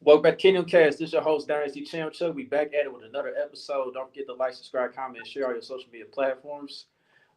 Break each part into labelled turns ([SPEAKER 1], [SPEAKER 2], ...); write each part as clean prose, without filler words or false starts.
[SPEAKER 1] Welcome back to Kingdom Cast. This is your host, Dynasty Champ Chuck. We back at it with another episode. Don't forget to like, subscribe, comment, and share all your social media platforms.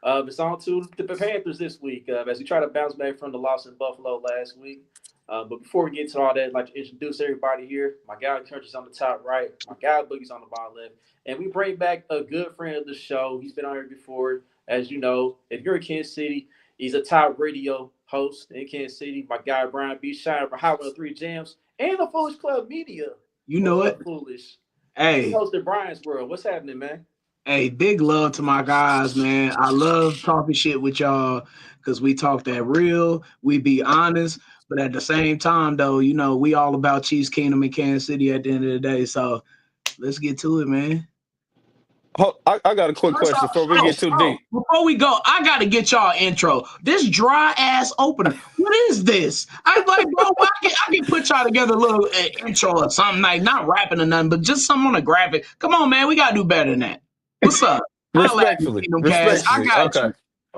[SPEAKER 1] It's on to the Panthers this week as we try to bounce back from the loss in Buffalo last week. But before we get to all that, I'd like to introduce everybody here. My guy Country's on the top right. My guy Boogie's on the bottom left. And we bring back a good friend of the show. He's been on here before. As you know, if you're in Kansas City, he's a top radio host in Kansas City. My guy Brian B. Shynin for Hot 103 Jamz and the Foolish Club Media.
[SPEAKER 2] You know it.
[SPEAKER 1] Foolish. He
[SPEAKER 2] Hey,
[SPEAKER 1] hosted Brian's World. What's happening, man?
[SPEAKER 2] hey, big love to my guys, man. I love talking shit with y'all because we talk that real, we be honest, but at the same time, though, you know, we all about Chiefs Kingdom in Kansas City at the end of the day. So let's get to it, man.
[SPEAKER 3] I got a quick question before we get too deep.
[SPEAKER 2] Before we go, I gotta get y'all intro. This dry ass opener. What is this? I'm like, bro, I can put y'all together a little intro or something, like not rapping or nothing, but just something on a graphic. Come on, man, we gotta do better than that. What's up?
[SPEAKER 3] Respectfully.
[SPEAKER 2] I got you.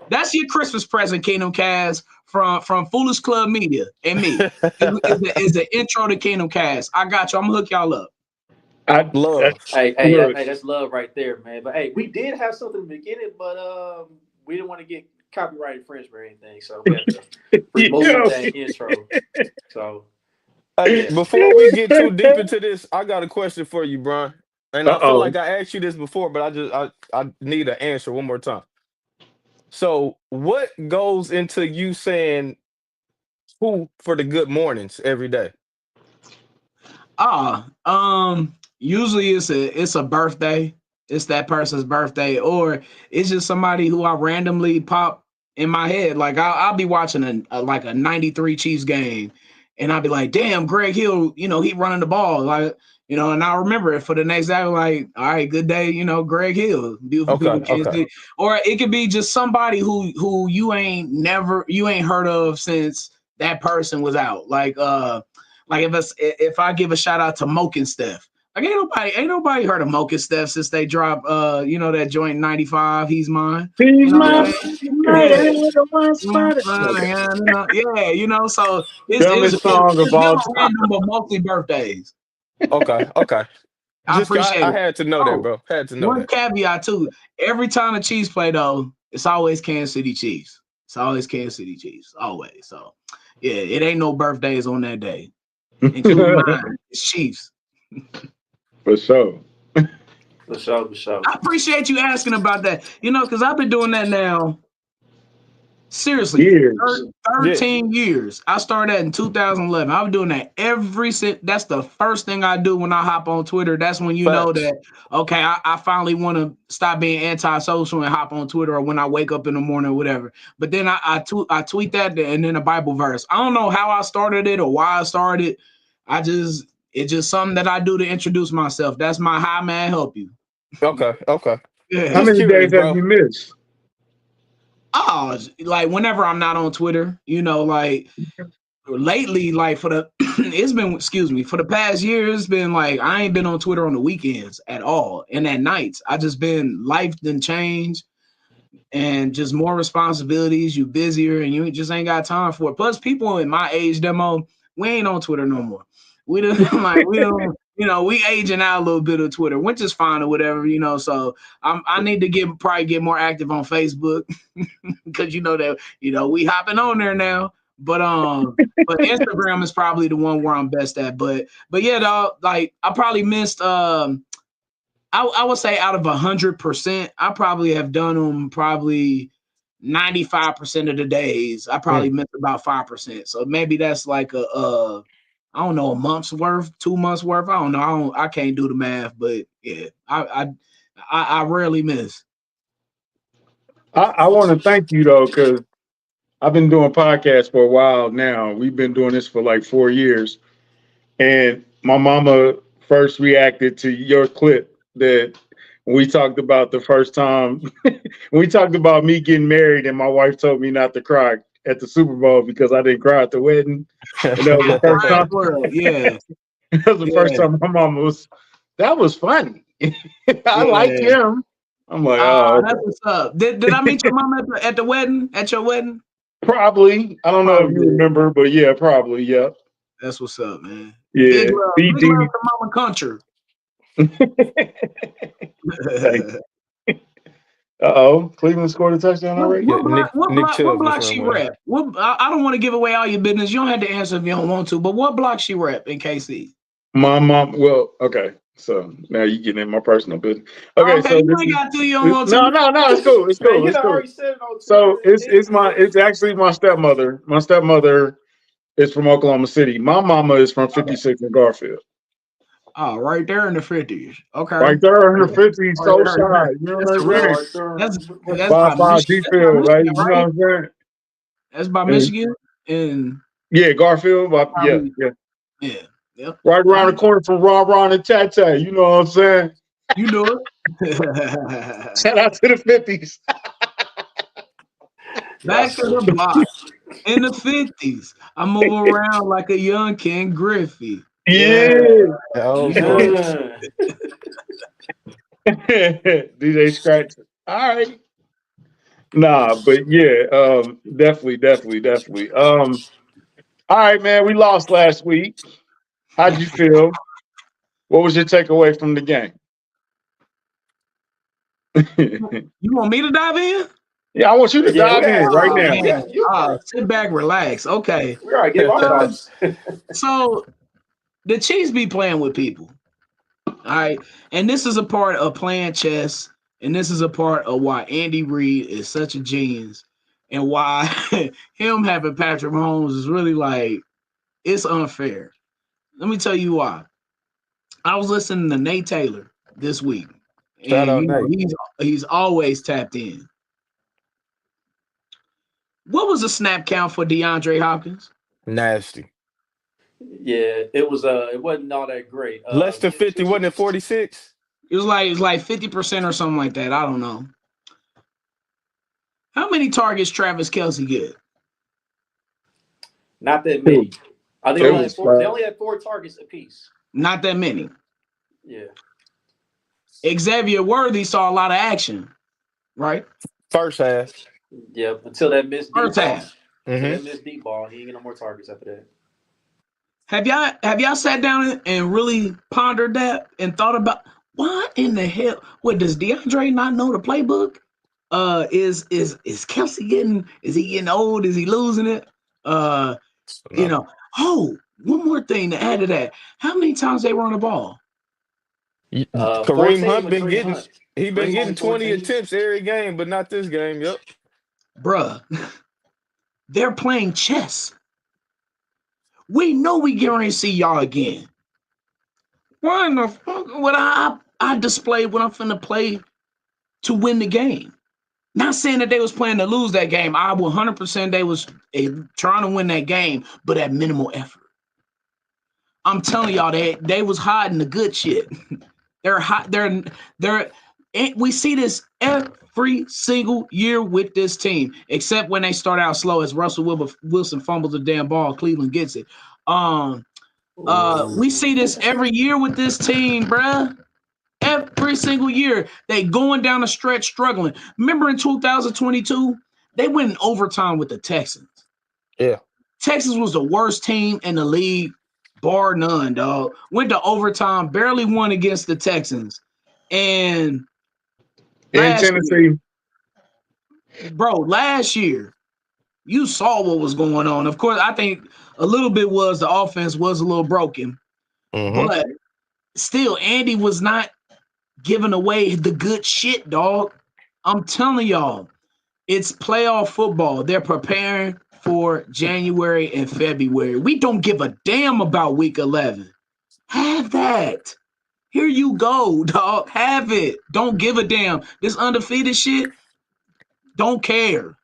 [SPEAKER 2] That's your Christmas present, Kingdom Cast, from Foolish Club Media and me. Is the intro to Kingdom Cast. I got you. I'm gonna hook y'all up.
[SPEAKER 3] I love.
[SPEAKER 1] Hey, that's love right there, man. But hey, we did have something in the beginning, but we didn't want to get copyright infringement or anything, so we have to remove that intro. So,
[SPEAKER 3] hey, before we get too deep into this, I got a question for you, Brian. And I feel like I asked you this before, but I need an answer one more time. So, what goes into you saying who for the good mornings every day?
[SPEAKER 2] Usually it's a birthday. It's that person's birthday, or it's just somebody who I randomly pop in my head. Like I'll be watching a 93 Chiefs game, and I'll be like, damn, Greg Hill, you know, he running the ball. Like, you know, and I'll remember it for the next day. Like, all right, good day, you know, Greg Hill. Beautiful people can't see. Or it could be just somebody who you ain't heard of since that person was out. Like if I give a shout out to Moke and Steph. Like ain't nobody heard of Moke and Steph since they dropped that joint 95, He's Mine.
[SPEAKER 4] He's mine.
[SPEAKER 2] Yeah, you know, so it's
[SPEAKER 4] song of all time.
[SPEAKER 2] Random, but mostly birthdays.
[SPEAKER 3] Okay.
[SPEAKER 2] I appreciate it.
[SPEAKER 3] I had to know that, bro. Had to know
[SPEAKER 2] one
[SPEAKER 3] that.
[SPEAKER 2] Caveat too. Every time the Chiefs play, though, it's always Kansas City Chiefs. It's always Kansas City Chiefs. Always. So yeah, it ain't no birthdays on that day. Including mine. It's Chiefs.
[SPEAKER 4] For sure.
[SPEAKER 1] For sure.
[SPEAKER 2] I appreciate you asking about that. You know, because I've been doing that now. Seriously,
[SPEAKER 4] years.
[SPEAKER 2] 13 years. I started in 2011. I was doing that that's the first thing I do when I hop on Twitter. That's when you know that, okay, I finally want to stop being antisocial and hop on Twitter, or when I wake up in the morning or whatever. But then I tweet that and then a Bible verse. I don't know how I started it or why I started. It's just something that I do to introduce myself. That's my how may I help you.
[SPEAKER 3] Okay.
[SPEAKER 2] Yeah.
[SPEAKER 4] How many days have you missed?
[SPEAKER 2] Oh, like whenever I'm not on Twitter, you know, like lately, like for the past year, it's been like I ain't been on Twitter on the weekends at all. And at nights, I just been life done changed and just more responsibilities. You busier and you just ain't got time for it. Plus, people in my age demo, we ain't on Twitter no more. We don't, you know, we aging out a little bit of Twitter, which is fine or whatever, you know. So I need to probably get more active on Facebook because you know that, you know, we hopping on there now. But Instagram is probably the one where I'm best at. But yeah, dog, like I probably missed I would say out of 100%, I probably have done them probably 95% of the days. I probably missed about 5%. So maybe that's like I don't know, a month's worth, 2 months worth. I don't know. I can't do the math, but yeah, I rarely miss.
[SPEAKER 4] I want to thank you though, because I've been doing podcasts for a while now. We've been doing this for like 4 years, and my mama first reacted to your clip that we talked about the first time. We talked about me getting married, and my wife told me not to cry at the Super Bowl because I didn't cry at the wedding. And that was the first time.
[SPEAKER 2] Yeah.
[SPEAKER 4] That was the first time my mama was. That was funny. I liked him. I'm like, oh,
[SPEAKER 2] that's what's up. Did I meet your mom at the wedding? At your wedding?
[SPEAKER 4] Probably. I don't know if you remember, but yeah, probably. Yeah.
[SPEAKER 2] That's what's up, man.
[SPEAKER 4] Yeah,
[SPEAKER 2] Big love to Mama Country.
[SPEAKER 4] Cleveland scored a touchdown already.
[SPEAKER 3] Yeah, Nick
[SPEAKER 2] What
[SPEAKER 3] Chubb just
[SPEAKER 2] block
[SPEAKER 3] ran
[SPEAKER 2] she
[SPEAKER 3] one.
[SPEAKER 2] rep? I don't want to give away all your business. You don't have to answer if you don't want to. But what block she rep in KC?
[SPEAKER 4] My mom. Well, okay. So now you getting in my personal business. Okay, so
[SPEAKER 2] You
[SPEAKER 4] this
[SPEAKER 2] ain't
[SPEAKER 4] is
[SPEAKER 2] got to. You don't want to.
[SPEAKER 4] no. It's cool. It's
[SPEAKER 1] Man,
[SPEAKER 4] cool.
[SPEAKER 1] you
[SPEAKER 4] It's
[SPEAKER 1] done
[SPEAKER 4] cool.
[SPEAKER 1] already said it on
[SPEAKER 4] So
[SPEAKER 1] Twitter.
[SPEAKER 4] it's actually my stepmother. My stepmother is from Oklahoma City. My mama is from 56 in Garfield.
[SPEAKER 2] Oh, right there in the 50s. Okay.
[SPEAKER 4] Right there in the 50s, so shy. You know
[SPEAKER 2] That's
[SPEAKER 4] what I'm saying?
[SPEAKER 2] that's by
[SPEAKER 4] 5 G
[SPEAKER 2] Michigan.
[SPEAKER 4] field, right? You know
[SPEAKER 2] Right?
[SPEAKER 4] what I'm saying?
[SPEAKER 2] That's by Michigan. And
[SPEAKER 4] Yeah, Garfield. Yeah.
[SPEAKER 2] yeah. Yep.
[SPEAKER 4] Right around the corner from Ron and Tata. You know what I'm saying?
[SPEAKER 2] You know it.
[SPEAKER 4] Shout out to the 50s.
[SPEAKER 2] Back to the block. In the 50s, I move around like a young Ken Griffey.
[SPEAKER 4] Yeah. DJ Scratch. All right. Nah, but yeah, definitely. All right, man. We lost last week. How'd you feel? What was your takeaway from the game?
[SPEAKER 2] You want me to dive in?
[SPEAKER 4] Yeah, I want you to dive in right now.
[SPEAKER 2] Sit back, relax. Okay.
[SPEAKER 1] We already gave our thoughts.
[SPEAKER 2] So the Chiefs be playing with people. All right. And this is a part of playing chess. And this is a part of why Andy Reid is such a genius. And why him having Patrick Mahomes is really like, it's unfair. Let me tell you why. I was listening to Nate Taylor this week.
[SPEAKER 3] Shout
[SPEAKER 2] And
[SPEAKER 3] out Nate.
[SPEAKER 2] he's always tapped in. What was the snap count for DeAndre Hopkins?
[SPEAKER 3] Nasty.
[SPEAKER 1] Yeah, it wasn't all that great.
[SPEAKER 3] Less than 50, wasn't it 46?
[SPEAKER 2] It was like 50% or something like that. I don't know. How many targets Travis Kelce get?
[SPEAKER 1] Not that many. I think they only had 4 targets apiece.
[SPEAKER 2] Not that many.
[SPEAKER 1] Yeah.
[SPEAKER 2] Xavier Worthy saw a lot of action, right?
[SPEAKER 3] First half.
[SPEAKER 1] Yeah, until that missed deep
[SPEAKER 2] First half.
[SPEAKER 1] ball. Until that missed deep ball, he ain't get no more targets after that.
[SPEAKER 2] Have y'all sat down and really pondered that and thought about what in the hell? What does DeAndre not know the playbook? Is Kelce getting old? Is he losing it? You know. Oh, one more thing to add to that. How many times they run the ball?
[SPEAKER 3] Kareem Hunt been getting 20 attempts every game, but not this game. Yep.
[SPEAKER 2] Bruh, they're playing chess. We know we get ready to see y'all again. Why in the fuck would I display what I'm finna play to win the game? Not saying that they was playing to lose that game. I 100% they was trying to win that game, but at minimal effort. I'm telling y'all, they was hiding the good shit. They're hot. We see this every single year with this team, except when they start out slow. As Russell Wilson fumbles the damn ball, Cleveland gets it. We see this every year with this team, bruh. Every single year, they going down the stretch struggling. Remember in 2022, they went in overtime with the Texans.
[SPEAKER 3] Yeah.
[SPEAKER 2] Texas was the worst team in the league, bar none, dog. Went to overtime, barely won against the Texans. And
[SPEAKER 4] in Tennessee,
[SPEAKER 2] last year, you saw what was going on. Of course, I think a little bit was the offense was a little broken. But still, Andy was not giving away the good shit, dog. I'm telling y'all, it's playoff football. They're preparing for January and February. We don't give a damn about week 11. Have that. Here you go, dog. Have it. Don't give a damn. This undefeated shit, don't care.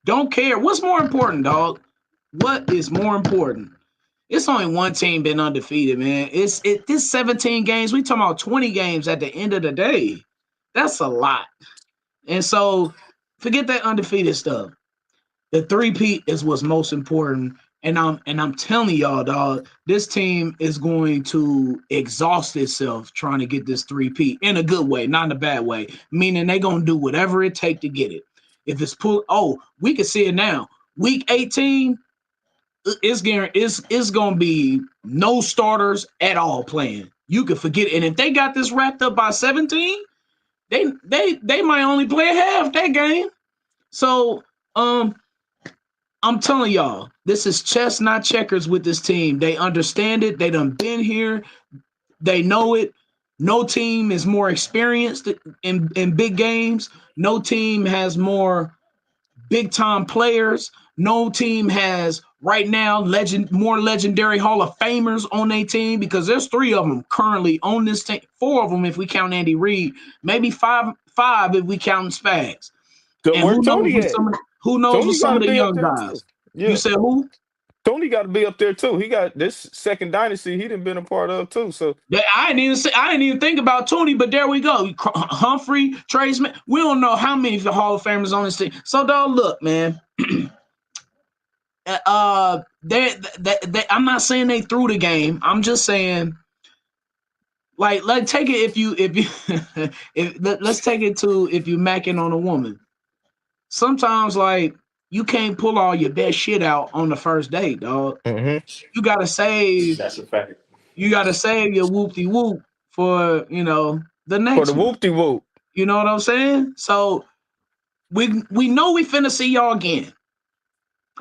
[SPEAKER 2] Don't care. What's more important, dog? What is more important? It's only one team been undefeated, man. This 17 games. We talking about 20 games at the end of the day. That's a lot. And so forget that undefeated stuff. The three-peat is what's most important. And I'm telling y'all, dog, this team is going to exhaust itself trying to get this three-peat in a good way, not in a bad way. Meaning they're gonna do whatever it takes to get it. If it's we can see it now. Week 18, it's gonna be no starters at all playing. You can forget it. And if they got this wrapped up by 17, they might only play half that game. So I'm telling y'all, this is chess, not checkers with this team. They understand it. They done been here. They know it. No team is more experienced in big games. No team has more big time players. No team has right now more legendary Hall of Famers on their team because there's 3 of them currently on this team. 4 of them if we count Andy Reid. Maybe five if we count Spags.
[SPEAKER 3] So
[SPEAKER 2] And
[SPEAKER 3] where Tony at?
[SPEAKER 2] who knows with
[SPEAKER 3] Tony
[SPEAKER 2] some
[SPEAKER 3] got
[SPEAKER 2] of
[SPEAKER 3] to
[SPEAKER 2] the
[SPEAKER 3] be up
[SPEAKER 2] young
[SPEAKER 3] there too.
[SPEAKER 2] guys?
[SPEAKER 3] Yeah.
[SPEAKER 2] You said who?
[SPEAKER 3] Tony got to be up there too. He got this second dynasty he done been a part of too. So
[SPEAKER 2] I didn't even think about Tony, but there we go. Humphrey, Trey Smith. We don't know how many of the Hall of Famers on this team. So dog, look, man. I'm not saying they threw the game. I'm just saying, like, let's take it let's take it to if you macking on a woman. Sometimes, like, you can't pull all your best shit out on the first date, dog. You gotta save.
[SPEAKER 1] That's a fact.
[SPEAKER 2] You gotta save your whoop-de whoop for the next
[SPEAKER 3] for the
[SPEAKER 2] one.
[SPEAKER 3] whoop-de whoop.
[SPEAKER 2] You know what I'm saying? So we know we finna see y'all again.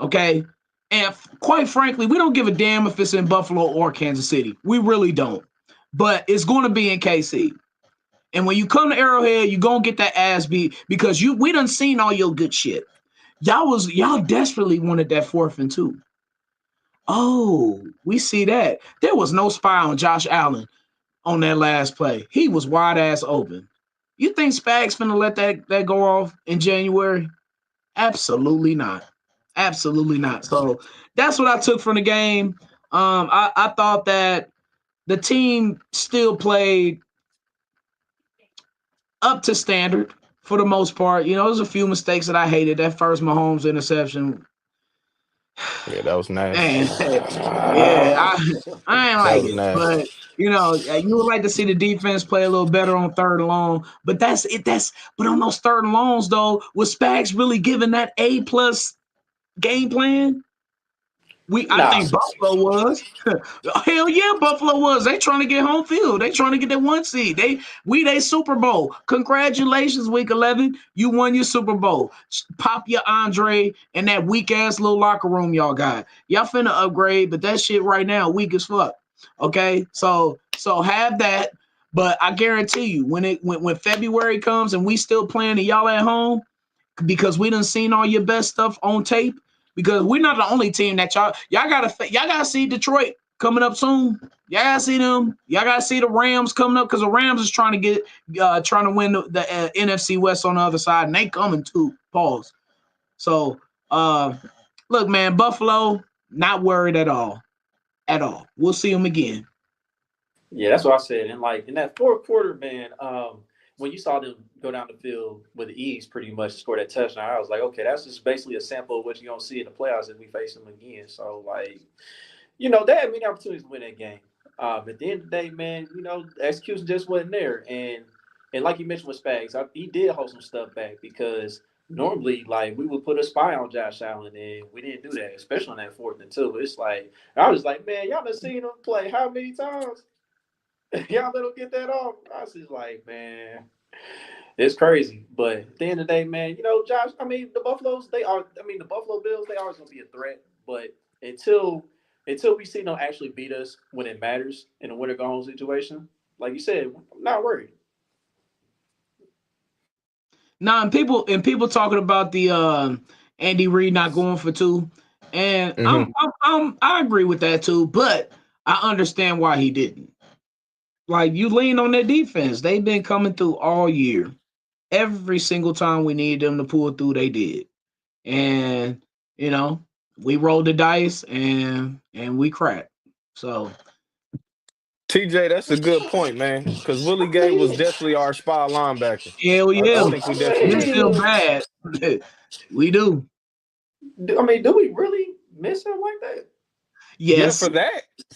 [SPEAKER 2] Okay. And quite frankly, we don't give a damn if it's in Buffalo or Kansas City. We really don't. But it's going to be in KC. And when you come to Arrowhead, you're going to get that ass beat because we done seen all your good shit. Y'all desperately wanted that 4th and 2. Oh, we see that. There was no spy on Josh Allen on that last play. He was wide ass open. You think Spags finna let that go off in January? Absolutely not. Absolutely not. So that's what I took from the game. I thought that the team still played up to standard for the most part. There's a few mistakes that I hated. That first Mahomes interception.
[SPEAKER 3] Yeah, that was nasty.
[SPEAKER 2] Man, yeah, I ain't like it.
[SPEAKER 3] Nasty.
[SPEAKER 2] But you would like to see the defense play a little better on 3rd and long. But that's it. But on those 3rd and longs, though, was Spags really giving that A+ game plan? I think Buffalo was. Hell yeah, Buffalo was. They trying to get home field. They trying to get that 1 seed. They Super Bowl. Congratulations, Week 11. You won your Super Bowl. Pop your Andre and that weak ass little locker room y'all got. Y'all finna upgrade, but that shit right now weak as fuck. Okay, so have that. But I guarantee you, when February comes and we still playing and y'all at home, because we done seen all your best stuff on tape. Because we're not the only team that y'all gotta see Detroit coming up soon. Y'all gotta see them. Y'all gotta see the Rams coming up because the Rams is trying to win the NFC West on the other side, and they coming too. Pause. So, look, man, Buffalo not worried at all. We'll see them again.
[SPEAKER 1] Yeah, that's what I said. And like in that 4th quarter, man, when you saw them go down the field with ease, pretty much score that touchdown, I was like, okay, that's just basically a sample of what you're gonna see in the playoffs if we face them again. So like, they had many opportunities to win that game. At the end of the day, man, the execution just wasn't there. And like you mentioned with Spags, he did hold some stuff back because normally, like, we would put a spy on Josh Allen, and we didn't do that, especially on that 4th and 2. It's like I was like, man, y'all done seen him play how many times? Y'all let him get that off. I was just like, man, it's crazy. But at the end of the day, man, Josh, the Buffalo Bills, they always gonna be a threat. But until we see them actually beat us when it matters in a winner go home situation, like you said, I'm not worried.
[SPEAKER 2] Now, and people talking about the Andy Reid not going for 2, and I agree with that too. But I understand why he didn't. Like, you lean on their defense. They've been coming through all year. Every single time we needed them to pull through, they did. And, we rolled the dice and we cracked. So,
[SPEAKER 3] TJ, that's a good point, man. Because Willie Gay was definitely our spy linebacker.
[SPEAKER 2] hell yeah.
[SPEAKER 3] I think we definitely
[SPEAKER 2] It's still bad. We do.
[SPEAKER 1] Do we really miss him like that?
[SPEAKER 2] Yes.
[SPEAKER 3] Yeah,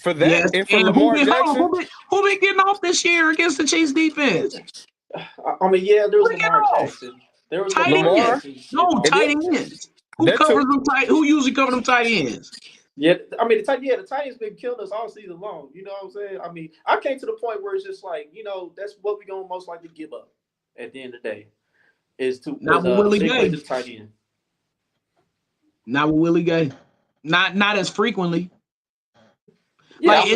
[SPEAKER 3] for that,
[SPEAKER 2] yes.
[SPEAKER 3] and for Lamar Jackson.
[SPEAKER 2] Who been getting off this year against the Chiefs defense?
[SPEAKER 1] There was Lamar Jackson. There was
[SPEAKER 2] tight
[SPEAKER 1] Lamar
[SPEAKER 2] ends.
[SPEAKER 1] Jackson.
[SPEAKER 2] No, tight ends. Who covers them tight? Who usually covers them tight ends?
[SPEAKER 1] Yeah, I mean, the Titans been killing us all season long. You know what I'm saying? I mean, I came to the point where it's just like, that's what we're gonna most likely give up at the end of the day is to
[SPEAKER 2] Not with Willie
[SPEAKER 1] take away
[SPEAKER 2] Gay.
[SPEAKER 1] to the tight end.
[SPEAKER 2] Not with Willie Gay. Not as frequently.
[SPEAKER 1] Yeah,
[SPEAKER 2] Like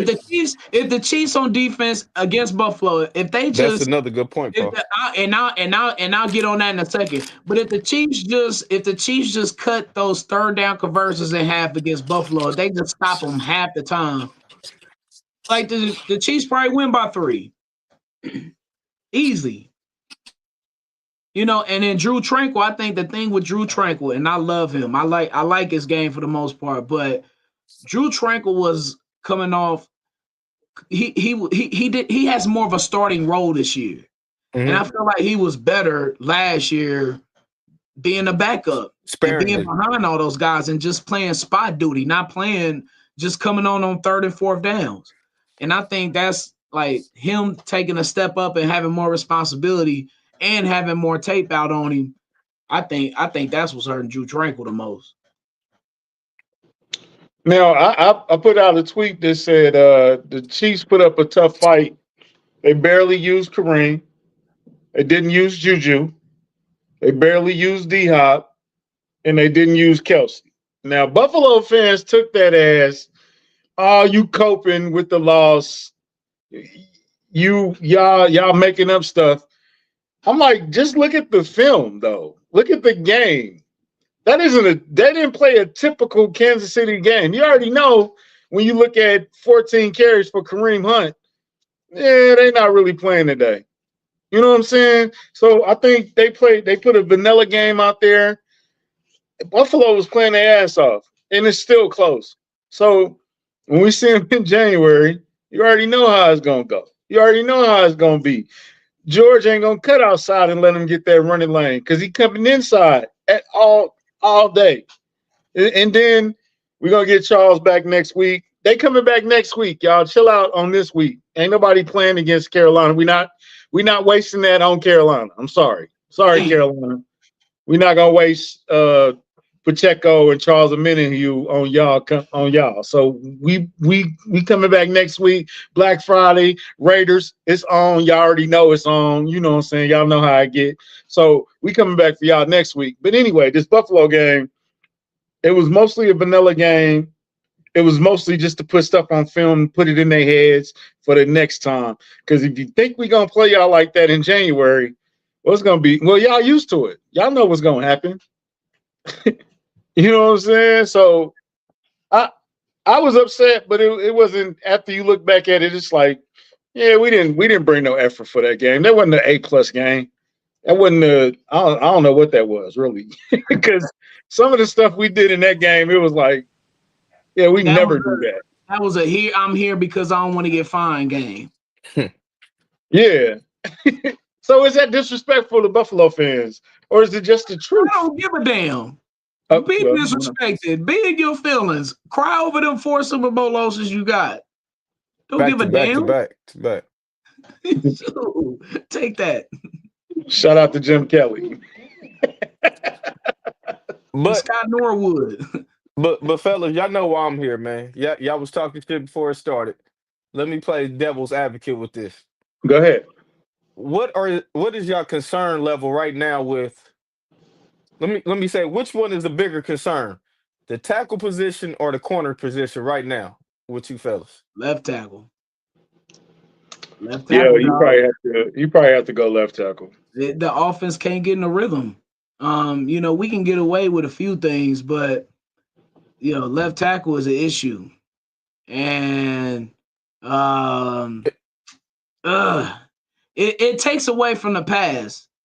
[SPEAKER 2] if the Chiefs on defense against Buffalo, if they
[SPEAKER 3] That's
[SPEAKER 2] just
[SPEAKER 3] another good point, Paul.
[SPEAKER 2] I'll get on that in a second. But if the Chiefs just cut those third down conversions in half against Buffalo, they just stop them half the time. Like the Chiefs probably win by 3. Easy. And then Drew Tranquil, I think the thing with Drew Tranquil, and I love him. I like his game for the most part, but Drew Tranquil was coming off. He has more of a starting role this year. And I feel like he was better last year being a backup and being behind all those guys and just playing spot duty, not playing just coming on third and fourth downs. And I think that's like him taking a step up and having more responsibility and having more tape out on him. I think that's what's hurting Drew Tranquil the most.
[SPEAKER 4] Now, I put out a tweet that said the Chiefs put up a tough fight. They barely used Kareem. They didn't use Juju. They barely used D-Hop. And they didn't use Kelsey. Now, Buffalo fans took that as, oh, you coping with the loss. Y'all making up stuff. I'm like, just look at the film, though. Look at the game. They didn't play a typical Kansas City game. You already know when you look at 14 carries for Kareem Hunt, they're not really playing today. You know what I'm saying? So I think they put a vanilla game out there. Buffalo was playing their ass off, and it's still close. So when we see them in January, you already know how it's going to go. You already know how it's going to be. George ain't going to cut outside and let him get that running lane because he coming inside at all day. And then we're going to get Charles back next week. They coming back next week, y'all. Chill out on this week. Ain't nobody playing against Carolina. We're not wasting that on Carolina. I'm sorry. Sorry, Carolina. We're not going to waste Pacheco and Charles Omenihu on y'all. So we coming back next week. Black Friday, Raiders, it's on. Y'all already know it's on. You know what I'm saying? Y'all know how I get. So we coming back for y'all next week. But anyway, this Buffalo game, it was mostly a vanilla game. It was mostly just to put stuff on film, put it in their heads for the next time. Because if you think we're going to play y'all like that in January, what's going to be? Well, y'all used to it. Y'all know what's going to happen. You know what I'm saying? So I was upset, but it wasn't. After you look back at it, it's like, yeah, we didn't bring no effort for that game. That wasn't an A+ game. That wasn't I don't know what that was really, because some of the stuff we did in that game, it was like, yeah, we never do that.
[SPEAKER 2] That was I'm here because I don't want to get fined game.
[SPEAKER 4] Yeah. So is that disrespectful to Buffalo fans, or is it just the truth?
[SPEAKER 2] I don't give a damn. Be disrespected. Be in your feelings. Cry over them 4 Super Bowl losses you got. Don't give a damn.
[SPEAKER 3] Back to back.
[SPEAKER 2] Take that.
[SPEAKER 4] Shout out to Jim Kelly.
[SPEAKER 3] But
[SPEAKER 2] Scott Norwood.
[SPEAKER 3] But fellas, y'all know why I'm here, man. Y'all was talking shit before it started. Let me play devil's advocate with this.
[SPEAKER 4] Go ahead.
[SPEAKER 3] What is your concern level right now with? Let me say, which one is the bigger concern, the tackle position or the corner position right now with you fellas?
[SPEAKER 2] Left tackle.
[SPEAKER 4] Yeah, you probably have to go left tackle.
[SPEAKER 2] The offense can't get in a rhythm. We can get away with a few things, but left tackle is an issue, and it takes away from the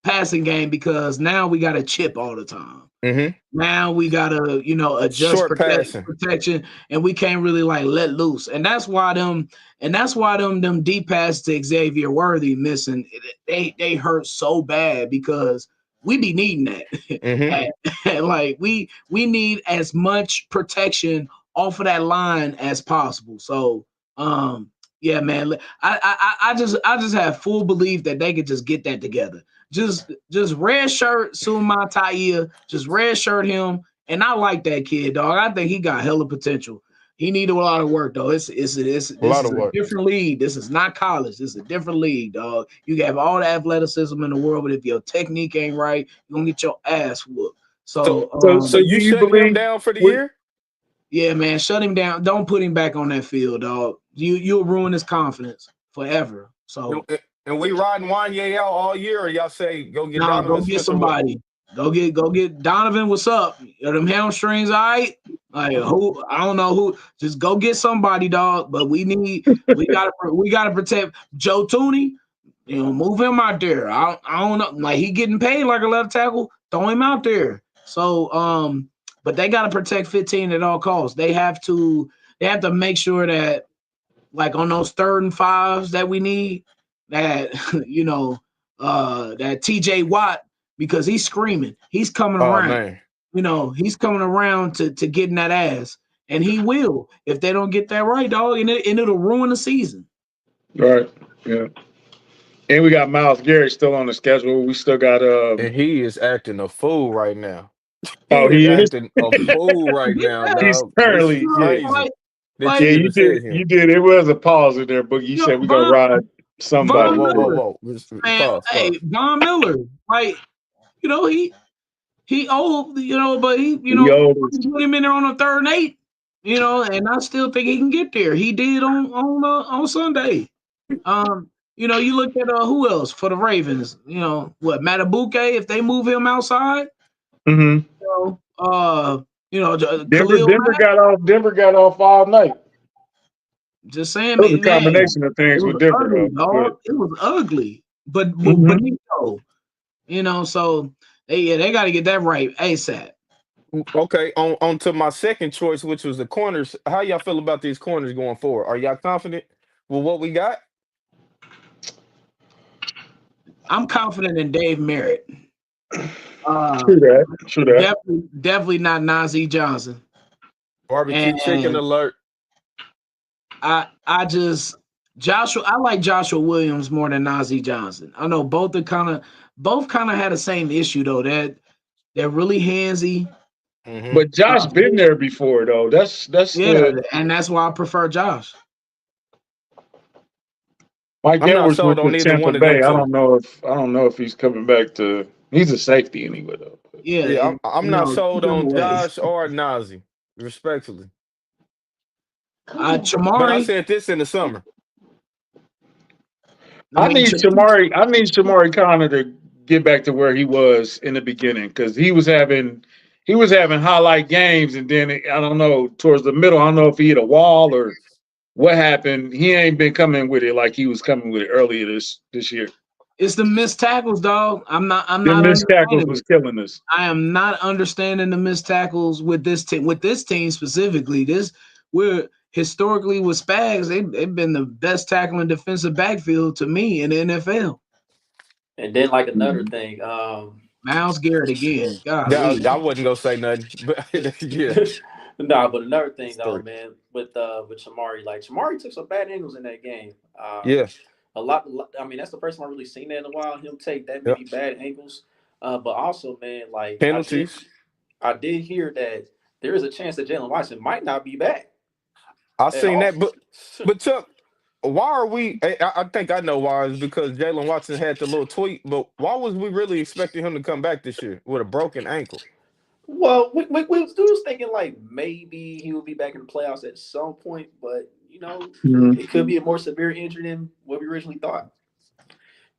[SPEAKER 2] passing game because now we got to chip all the time.
[SPEAKER 3] Mm-hmm.
[SPEAKER 2] Now we got to adjust protection, and we can't really let loose, and that's why them deep passes to Xavier Worthy missing, they hurt so bad because we be needing that.
[SPEAKER 3] Mm-hmm.
[SPEAKER 2] we need as much protection off of that line as possible. So yeah, man, I just have full belief that they could just get that together. Just red shirt Suma Taia, just red shirt him, and I like that kid, dog. I think he got hella potential. He needed a lot of work though. This is
[SPEAKER 3] A lot of
[SPEAKER 2] a
[SPEAKER 3] work.
[SPEAKER 2] different league. This is not college. This is a different league, dog. You can have all the athleticism in the world, but if your technique ain't right, you're gonna get your ass whooped.
[SPEAKER 3] So,
[SPEAKER 2] So
[SPEAKER 3] so
[SPEAKER 4] do
[SPEAKER 3] you
[SPEAKER 4] you
[SPEAKER 3] shutting him
[SPEAKER 4] believe?
[SPEAKER 3] down for the year?
[SPEAKER 2] yeah, man, shut him down. Don't put him back on that field, dog. You'll ruin his confidence forever. So
[SPEAKER 3] And we riding Wanye out all year, or y'all say go get
[SPEAKER 2] nah, go
[SPEAKER 3] Donovan
[SPEAKER 2] get
[SPEAKER 3] Smith or what?
[SPEAKER 2] somebody. Go get Donovan. What's up? Are them hamstrings all right? Like who? I don't know who. Just go get somebody, dog. But we gotta protect Joe Tooney. You know, move him out there. I don't know. Like he getting paid like a left tackle. Throw him out there. So but they gotta protect 15 at all costs. They have to make sure that like on those 3rd and 5s that we need, that that TJ Watt, because he's screaming, he's coming
[SPEAKER 3] Oh
[SPEAKER 2] around,
[SPEAKER 3] man.
[SPEAKER 2] he's coming around to getting that ass, and he will if they don't get that right, dog, and it'll ruin the season.
[SPEAKER 4] Right. Yeah. And we got Miles Garrett still on the schedule. We still got
[SPEAKER 3] And he is acting a fool right now. He
[SPEAKER 4] oh,
[SPEAKER 3] is
[SPEAKER 4] he is.
[SPEAKER 3] acting a fool right
[SPEAKER 2] Get
[SPEAKER 3] now,
[SPEAKER 2] that,
[SPEAKER 4] He's
[SPEAKER 3] dog. This is
[SPEAKER 4] currently, yeah.
[SPEAKER 3] crazy that
[SPEAKER 2] like
[SPEAKER 3] you
[SPEAKER 4] Yeah, you
[SPEAKER 3] even
[SPEAKER 4] did.
[SPEAKER 3] said
[SPEAKER 4] You
[SPEAKER 3] him.
[SPEAKER 4] did. It was a pause in there, but you said we're gonna ride
[SPEAKER 3] Whoa,
[SPEAKER 2] Von
[SPEAKER 4] somebody.
[SPEAKER 3] whoa, whoa,
[SPEAKER 2] Miller,
[SPEAKER 3] whoa.
[SPEAKER 2] man,
[SPEAKER 3] Pause,
[SPEAKER 2] hey,
[SPEAKER 3] pause.
[SPEAKER 2] Von Miller, like he old, but he,
[SPEAKER 4] Yo,
[SPEAKER 2] put him in there on a 3rd and 8, and I still think he can get there. He did on Sunday. You look at who else for the Ravens? What Matabuke, if they move him outside,
[SPEAKER 4] mm-hmm.
[SPEAKER 2] Khalil
[SPEAKER 4] Denver
[SPEAKER 2] Mack.
[SPEAKER 4] got off. Denver got off all night.
[SPEAKER 2] Just saying,
[SPEAKER 4] It was a
[SPEAKER 2] man,
[SPEAKER 4] combination of
[SPEAKER 2] it
[SPEAKER 4] things
[SPEAKER 2] was
[SPEAKER 4] with Denver,
[SPEAKER 2] ugly,
[SPEAKER 4] though.
[SPEAKER 2] dog. It was ugly, but
[SPEAKER 4] Mm-hmm.
[SPEAKER 2] bonito, so they got to get that right ASAP.
[SPEAKER 3] Okay, on to my second choice, which was the corners. How y'all feel about these corners going forward? Are y'all confident with what we got?
[SPEAKER 2] I'm confident in Dave Merritt.
[SPEAKER 4] True that. True that.
[SPEAKER 2] Definitely not Najee Johnson.
[SPEAKER 3] Barbecue chicken
[SPEAKER 2] And
[SPEAKER 3] alert.
[SPEAKER 2] I like Joshua Williams more than Najee Johnson. I know both kind of had the same issue though. That they're really handsy.
[SPEAKER 3] Mm-hmm.
[SPEAKER 4] But Josh been there before, though. That's
[SPEAKER 2] Yeah,
[SPEAKER 4] the
[SPEAKER 2] and that's why I prefer Josh.
[SPEAKER 4] Mike
[SPEAKER 3] I'm not
[SPEAKER 4] Edwards
[SPEAKER 3] sold
[SPEAKER 4] went to
[SPEAKER 3] on either
[SPEAKER 4] Tampa
[SPEAKER 3] one of them
[SPEAKER 4] Bay. I
[SPEAKER 3] two.
[SPEAKER 4] don't know if he's coming back to. He's a safety anyway, though.
[SPEAKER 2] Yeah,
[SPEAKER 3] Yeah, I'm not sold
[SPEAKER 2] keep him
[SPEAKER 3] on
[SPEAKER 2] away.
[SPEAKER 3] Josh or Nazi, respectfully. But I
[SPEAKER 2] Chamari,
[SPEAKER 3] said this in the summer.
[SPEAKER 4] I need
[SPEAKER 2] Chamari,
[SPEAKER 4] Shamari Connor to get back to where he was in the beginning because he was having highlight games, and then I don't know towards the middle. I don't know if he hit a wall or what happened. He ain't been coming with it like he was coming with it earlier this year.
[SPEAKER 2] it's the missed tackles, dog. I'm not
[SPEAKER 4] The missed tackles
[SPEAKER 2] understanding
[SPEAKER 4] was
[SPEAKER 2] it.
[SPEAKER 4] killing us.
[SPEAKER 2] I am not understanding the missed tackles with this team specifically. We're historically with Spags, they've been the best tackling defensive backfield to me in the NFL.
[SPEAKER 1] And then like another thing,
[SPEAKER 2] Myles Garrett again.
[SPEAKER 3] Yeah,
[SPEAKER 2] Golly.
[SPEAKER 3] I wasn't gonna say nothing, but yeah,
[SPEAKER 1] no, but another thing though,
[SPEAKER 3] straight.
[SPEAKER 1] man, with Shamari, like Shamari took some bad angles in that game.
[SPEAKER 3] Yeah,
[SPEAKER 1] A lot. I mean, that's the first time I really seen that in a while. Him take that
[SPEAKER 3] yeah.
[SPEAKER 1] many bad angles. But also, man, like
[SPEAKER 3] Penalties.
[SPEAKER 1] I did hear that there is a chance that Jalen Watson might not be back
[SPEAKER 3] I
[SPEAKER 1] at
[SPEAKER 3] seen that,
[SPEAKER 1] all.
[SPEAKER 3] but Chuck, why are we? I think I know why. It's because Jalen Watson had the little tweet. But why was we really expecting him to come back this year with a broken ankle?
[SPEAKER 1] Well, we was thinking like maybe he will be back in the playoffs at some point, but
[SPEAKER 4] Mhm.
[SPEAKER 1] it could be a more severe injury than what we originally thought.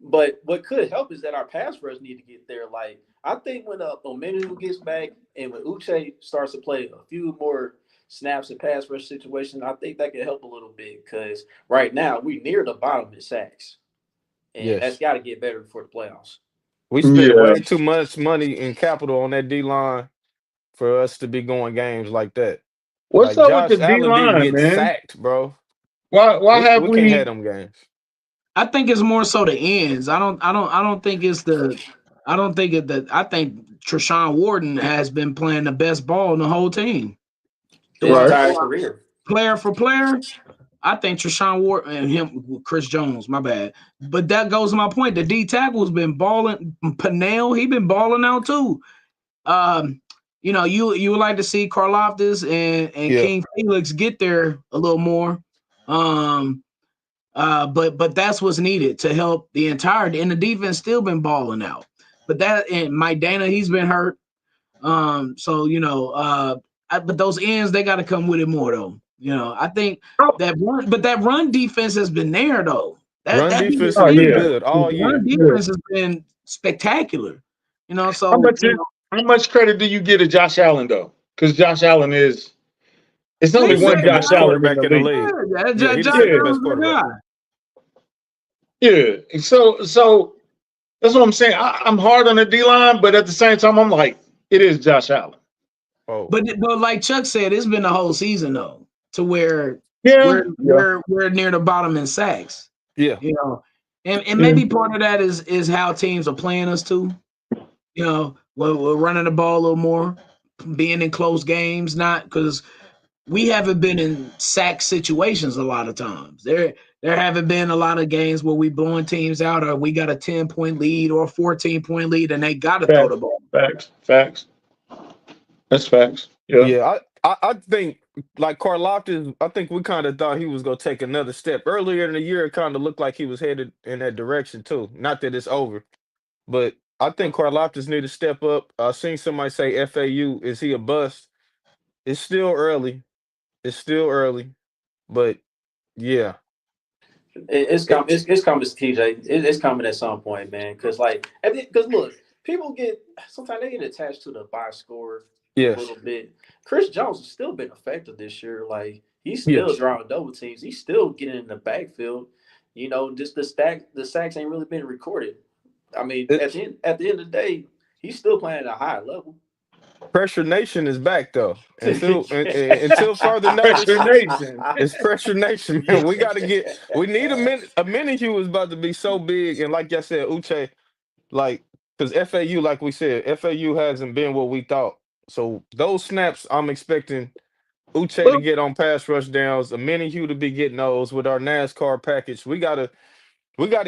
[SPEAKER 1] But what could help is that our pass rush need to get there. Like I think when Omenu gets back and when Uche starts to play a few more snaps and pass rush situation, I think that could help a little bit because right now we near the bottom in sacks, and that's
[SPEAKER 3] Yes,
[SPEAKER 1] got to get better before the playoffs.
[SPEAKER 3] we spending
[SPEAKER 4] Yeah.
[SPEAKER 3] way too much money in capital on that D line for us to be going games like that.
[SPEAKER 4] What's
[SPEAKER 3] Like
[SPEAKER 4] up with the
[SPEAKER 3] Josh
[SPEAKER 4] D
[SPEAKER 3] Allen didn't
[SPEAKER 4] line,
[SPEAKER 3] get
[SPEAKER 4] man?
[SPEAKER 3] sacked, bro.
[SPEAKER 4] Why have
[SPEAKER 3] We can't have
[SPEAKER 4] we?
[SPEAKER 3] them games.
[SPEAKER 2] I think it's more so the ends. I don't think it's the I don't think it that I think Treshaun Warden has been playing the best ball in the whole team.
[SPEAKER 1] His
[SPEAKER 2] Do
[SPEAKER 4] Right.
[SPEAKER 1] entire career.
[SPEAKER 2] player for player, I think Treshaun Ward and Chris Jones, my bad. But that goes to my point. The D tackle's been balling. Pinnell, he been balling out too. Um, you would like to see Karlaftis and
[SPEAKER 3] Yeah.
[SPEAKER 2] King Felix get there a little more. But that's what's needed to help the entire and the defense still been balling out. But that and Mike Dana, he's been hurt. So but those ends they got to come with it more though. I think that run defense has been there though.
[SPEAKER 3] Run
[SPEAKER 2] That
[SPEAKER 3] defense
[SPEAKER 4] Oh
[SPEAKER 3] has been
[SPEAKER 4] yeah.
[SPEAKER 3] good all year.
[SPEAKER 2] run defense has been spectacular.
[SPEAKER 4] How
[SPEAKER 2] So
[SPEAKER 4] much how much credit do you give to Josh Allen though? Because Josh Allen it's only
[SPEAKER 3] He's the
[SPEAKER 4] one
[SPEAKER 3] second
[SPEAKER 4] Josh
[SPEAKER 3] best
[SPEAKER 4] Allen in
[SPEAKER 3] quarterback
[SPEAKER 4] the
[SPEAKER 3] in the
[SPEAKER 4] league.
[SPEAKER 3] league.
[SPEAKER 2] Yeah,
[SPEAKER 3] Yeah, he's the
[SPEAKER 2] Josh
[SPEAKER 3] second
[SPEAKER 2] Allen's
[SPEAKER 3] best
[SPEAKER 2] the
[SPEAKER 3] quarterback.
[SPEAKER 2] guy.
[SPEAKER 4] Yeah. So that's what I'm saying. I'm hard on the D line, but at the same time, I'm like, it is Josh Allen.
[SPEAKER 3] Oh,
[SPEAKER 2] But like Chuck said, it's been the whole season though, to where
[SPEAKER 4] Yeah.
[SPEAKER 2] we're near the bottom in sacks.
[SPEAKER 3] yeah.
[SPEAKER 2] And maybe part of that is how teams are playing us too. We're running the ball a little more, being in close games, not because we haven't been in sack situations a lot of times. There haven't been a lot of games where we blowing teams out or we got a 10-point lead or a 14-point lead and they got to throw the ball.
[SPEAKER 4] Facts. That's facts. Yeah.
[SPEAKER 3] Yeah, I think like Karlaftis, I think we kind of thought he was gonna take another step. Earlier in the year, it kind of looked like he was headed in that direction too. Not that it's over, but I think Karlaftis need to step up. I seen somebody say FAU, is he a bust? It's still early. It's still early, but yeah.
[SPEAKER 1] It's
[SPEAKER 3] It,
[SPEAKER 1] coming. It's coming, TJ. It's coming at some point, man. Because look, people get sometimes they get attached to the box score a
[SPEAKER 3] yes.
[SPEAKER 1] little bit. Chris Jones has still been effective this year. Like he's still
[SPEAKER 3] Yes.
[SPEAKER 1] drawing double teams. He's still getting in the backfield. Just the sacks ain't really been recorded. I mean,
[SPEAKER 3] It,
[SPEAKER 1] at the end of the day, he's still playing at a high level.
[SPEAKER 3] Pressure Nation is back though. Until further
[SPEAKER 4] Pressure
[SPEAKER 3] notice,
[SPEAKER 4] Nation.
[SPEAKER 3] it's Pressure Nation, man. We need a minute. A minute Hugh is about to be so big, and like I said, Uche, like because FAU, like we said, FAU hasn't been what we thought. So those snaps, I'm expecting Uche to
[SPEAKER 4] Well,
[SPEAKER 3] get on pass rush downs, a minute Hugh to be getting those with our NASCAR package. We gotta